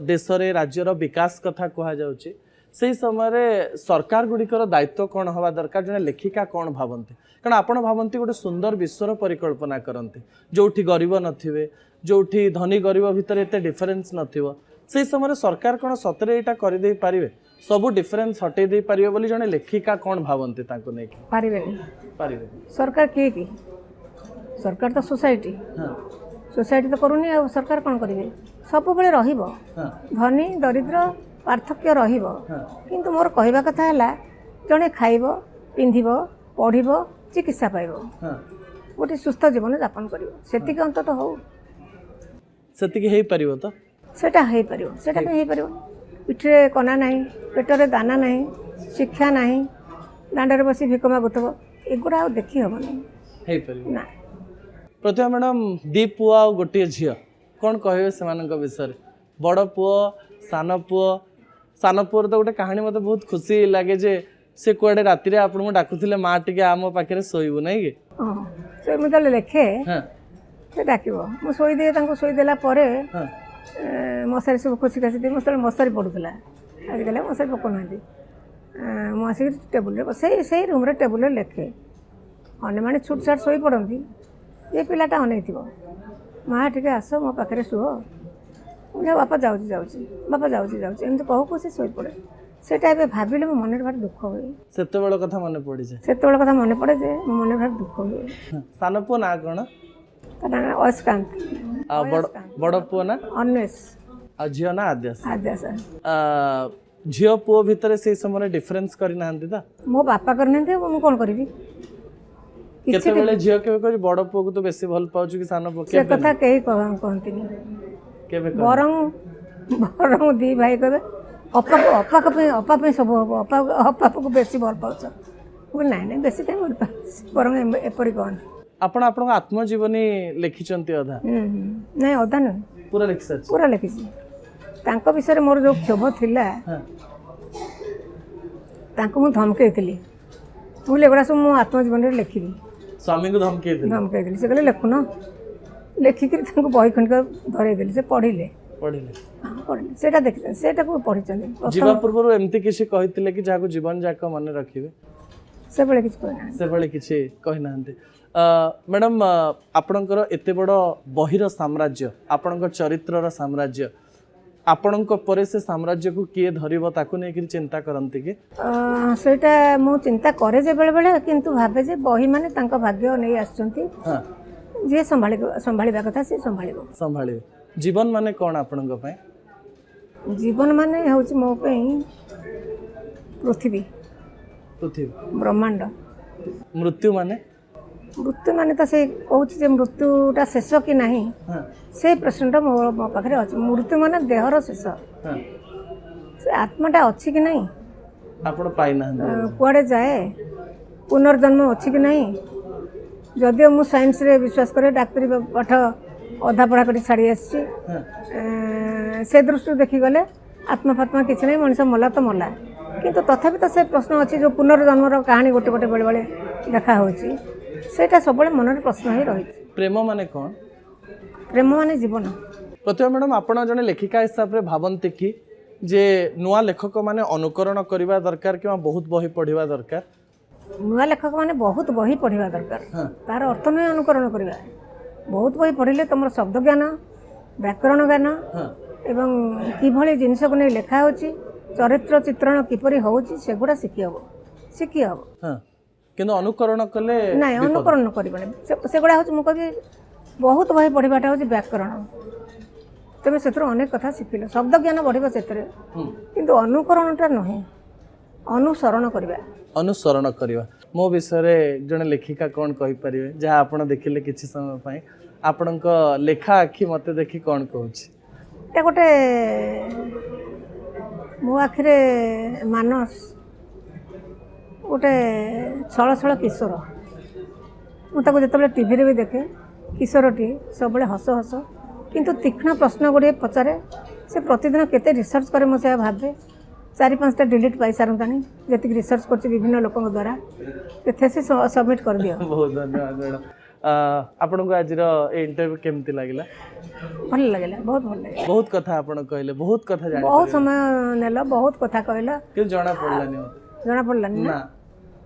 देश रे राज्य रो विकास कथा कहा जाउची से समय सरकार गुड़िकर दायित्व कौन हवा दरकार जने लेखिका कौन भावती कारण आपण भावती गोटे सुंदर विश्वर परिकल्पना करते जोठी गरीब नथिबे जोठी धनी गरीब भितर एते डिफरेंस नथिबो से समय सरकार कौन सतरे एटा कर दे पारिबे सब डिफरेंस हटै दे पारिबे बोली जने लेखिका कौन भावती ताको नै पारिबे सरकार की सरकार तो सोसाइटी सोसाइटी तो करूनी आ सरकार कौन करिवे सब बेले रहिबो धनी दरिद्र पार्थक्य रहिबो किंतु मोर कहवा कथा है जड़े खाइब पिंधिब पढ़िब चिकित्सा पाइब गोटे सुस्थ जीवन यापन कर अंत तो हो तो सेटा हो पार पिठे कना नहीं पेटरे दाना नहीं शिक्षा नहीं दांडे बसी भिक मागुथब एगुड़ा आ देखी हेनी ना। प्रतिभा मैडम दी पुआ आ गोटे झील कौन कहे से विषय बड़ पुओ सान पुओर तो गोटे कहानी मत बहुत खुशी लगे जे से कुआडे राति आपको डाकुले माँ टे आम पाखे शोबू ना कि से मुझे लिखे से डाक मुझे शोदेला मशारी सब खुशी खासी दी मुझे मशारी पड़ूला आजिकल मशारी पकाना मुझे टेबुल से रूम्रे टेबुल लिखे अने मैंने छुट छाट शोई पड़ती ये पिलाटा अनै थो माँ टे आस मो पाखे शुह मुझे बापा जाऊँगी बापा जाऊँगी एमती कहू से शोई पड़े से भाविले मो मन भारी दुख हुए से कथा मन पड़ी जाए से कथा मन पड़े जे मो मन भारी दुख हुए। सान पुओ ना कौन अयस्कांत बड़ पुओ ना अन्वेष आ झील ना आद्यास आद्यास झील पुओ भितर से समय डिफरेन्स करना मो बापा करना मु कौन करी केतेबेले झील केबे बड़ पुओ को तो बेसी भल पाउछु कि सान पुओ से कथा कहीं कहती बरंग दी भाई कहे अपा सब हम अपा को बेसी भल पाच ना ना बेसी कहीं भल पास बरंग एपरी कहते आपण आपण आत्मजीवनी लिखिचंती अधा नहीं अधा नुह पूरा लिखि सर पूरा लिखी विषय मोर जो क्षोभ थिला मु धमकई मुझे एगुड़ा सब मो आत्मजीवन लिखी स्वामी को धमकई से कहले लिखुन लिखिक बही खंडिक धरईदेली से पढ़िले सेटा देखी सेटा को पढ़ी जीवा पूर्व एमती किसी कहितले कि जाको जीवन जाक मन रखिबे से बळे किछ कहना से बळे किछि कहि नांते मैडम आपणकर एते बड़ बहिर साम्राज्य आपणकर चरित्रर साम्राज्य आपणक परे से साम्राज्य को किए धरिबो ताकू नै कि चिंता करंती कि सेटा मो चिंता करे जे बेले बेले किंतु भाबे जे बही माने तांका भाग्य नै आछंती हां जे संभाळिबा कथा से संभाळिबो जीवन माने कोन आपणक पय जीवन माने होची मो पय पृथ्वी ब्रह्मांड मृत्यु माने तो से कहूँ जे मृत्युटा शेष कि नहीं से प्रश्नटा मो पाखे अच्छे मृत्यु माने देहर शेष से आत्माटा अच्छी कि नहीं कुआड़े जाए पुनर्जन्म अच्छी कि नहीं जदियो मु साइंस रे विश्वास करे डाक्तरी पाठ अधा पढ़ा कर छाड़ी आसी से दृष्टि देखी गले आत्मा फात्मा किसी नहीं मनीष मला तो मला किंतु तथापि तो से प्रश्न अच्छी जो पुनर्जन्मर कहानी गोटे गोटे बेले बेले देखा होची सेटा सब मन प्रश्न ही रही। प्रेम माने कौन प्रेम माने जीवन प्रतिभा मैडम आपण जने लेखिका हिसाब रे भावंती कि जे नुआ लेखक माने अनुकरण करबा दरकार कि बहुत बही पढ़िबा दरकार नुआ लेखक माने बहुत बही पढ़िबा दरकार तार अर्थ नहीं अनुकरण करबा बहुत बही पढ़िले तुम शब्द ज्ञान व्याकरण ज्ञान एवं किभली जिनिस को नहीं लेखा होची चरित्र चित्रण किपरि होची सेगुडा शिखि हबो किंतु अनुकरण कले नहीं अनुकरण करबा सेगुडा होची मु कहबी बहुत बही पढ़िबाटा होची व्याकरण तबे सेतर अनेक कथा शिखिलो शब्द ज्ञान बढ़िबा सेतरे किंतु अनुकरणटा नहीं अनुसरण करबा मो विषय जने लेखिका कौन कहि परिबे जहाँ आपण देखिले किछि समय पई आपणक लेखा आखि मते देखि कौन कहूछि एटा गोटे मो आखिरे मानस गोटे छल छल किशोर मुझे जिते टीवी भी देखे किशोरटी सब हस हस किंतु तीक्ष्ण प्रश्न गुड़े पचारे से प्रतिदिन केते रिसर्च करे मुझे भावे 4-5टा डिलीट पाई सारंतानी जी रिसर्च कर विभिन्न लोकों द्वारा थेसिस सबमिट कर दियो। बहुत धन्यवाद मैडम आपन को आज इंटरव्यू केमती लागला भल लागला बहुत भल लागला बहुत कथा आपन कहले बहुत कथा जानि बहुत समय नेला बहुत कथा कहला कि जाना पड़लानी ना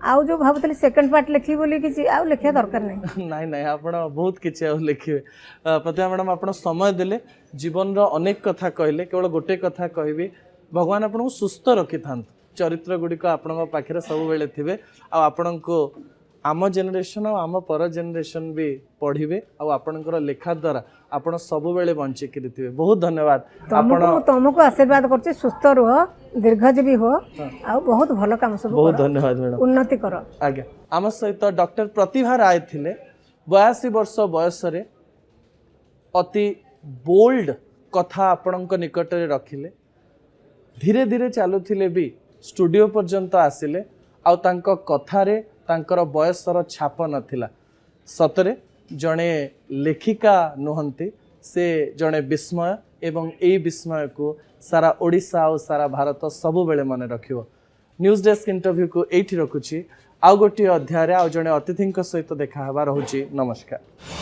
आउ जो भावतली सेकंड पार्ट लिखी बोली कि आउ लिखिया दरकार नहीं नहीं नहीं आपण बहुत किछि आउ लिखिबे प्रतिभा मैडम आपण समय देले जीवन रो अनेक कथा कहले केवल गोटे कथा कहबी भगवान आपन को सुस्थ रखि थांत चरित्र गुडी को आपण पाखरे सब बेले थिबे आ आपण को आम जेनेरेशन और आम पर जेनेरेशन भी पढ़िबे आ आपणकर लेखा द्वारा आपण सब बेले बंची करि थिबे बहुत धन्यवाद आपण तुमको आशीर्वाद करछि सुस्थ रहो दीर्घजीवी हो आ बहुत भलो काम सब बहुत धन्यवाद मैडम उन्नति करो आज्ञा आम सहित डॉक्टर प्रतिभा राय थिले 82 वर्ष बयस रे अति बोल्ड कथा आपणक निकट रे रखिले धीरे धीरे चलुथिले भी स्टूडियो पर्यंत आसिले आउ तांको कथारे तांकर बयसर छाप नथिला सतरे जड़े लेखिका नुहंती से जड़े विस्मय एवं एई विस्मय को सारा ओडिशा और सारा भारत सबु बेले मन रखियो। न्यूज डेस्क इंटरव्यू को एठी रखुची आउ गोटे अध्याय आउ जड़े अतिथि सहित देखा रहुची। नमस्कार।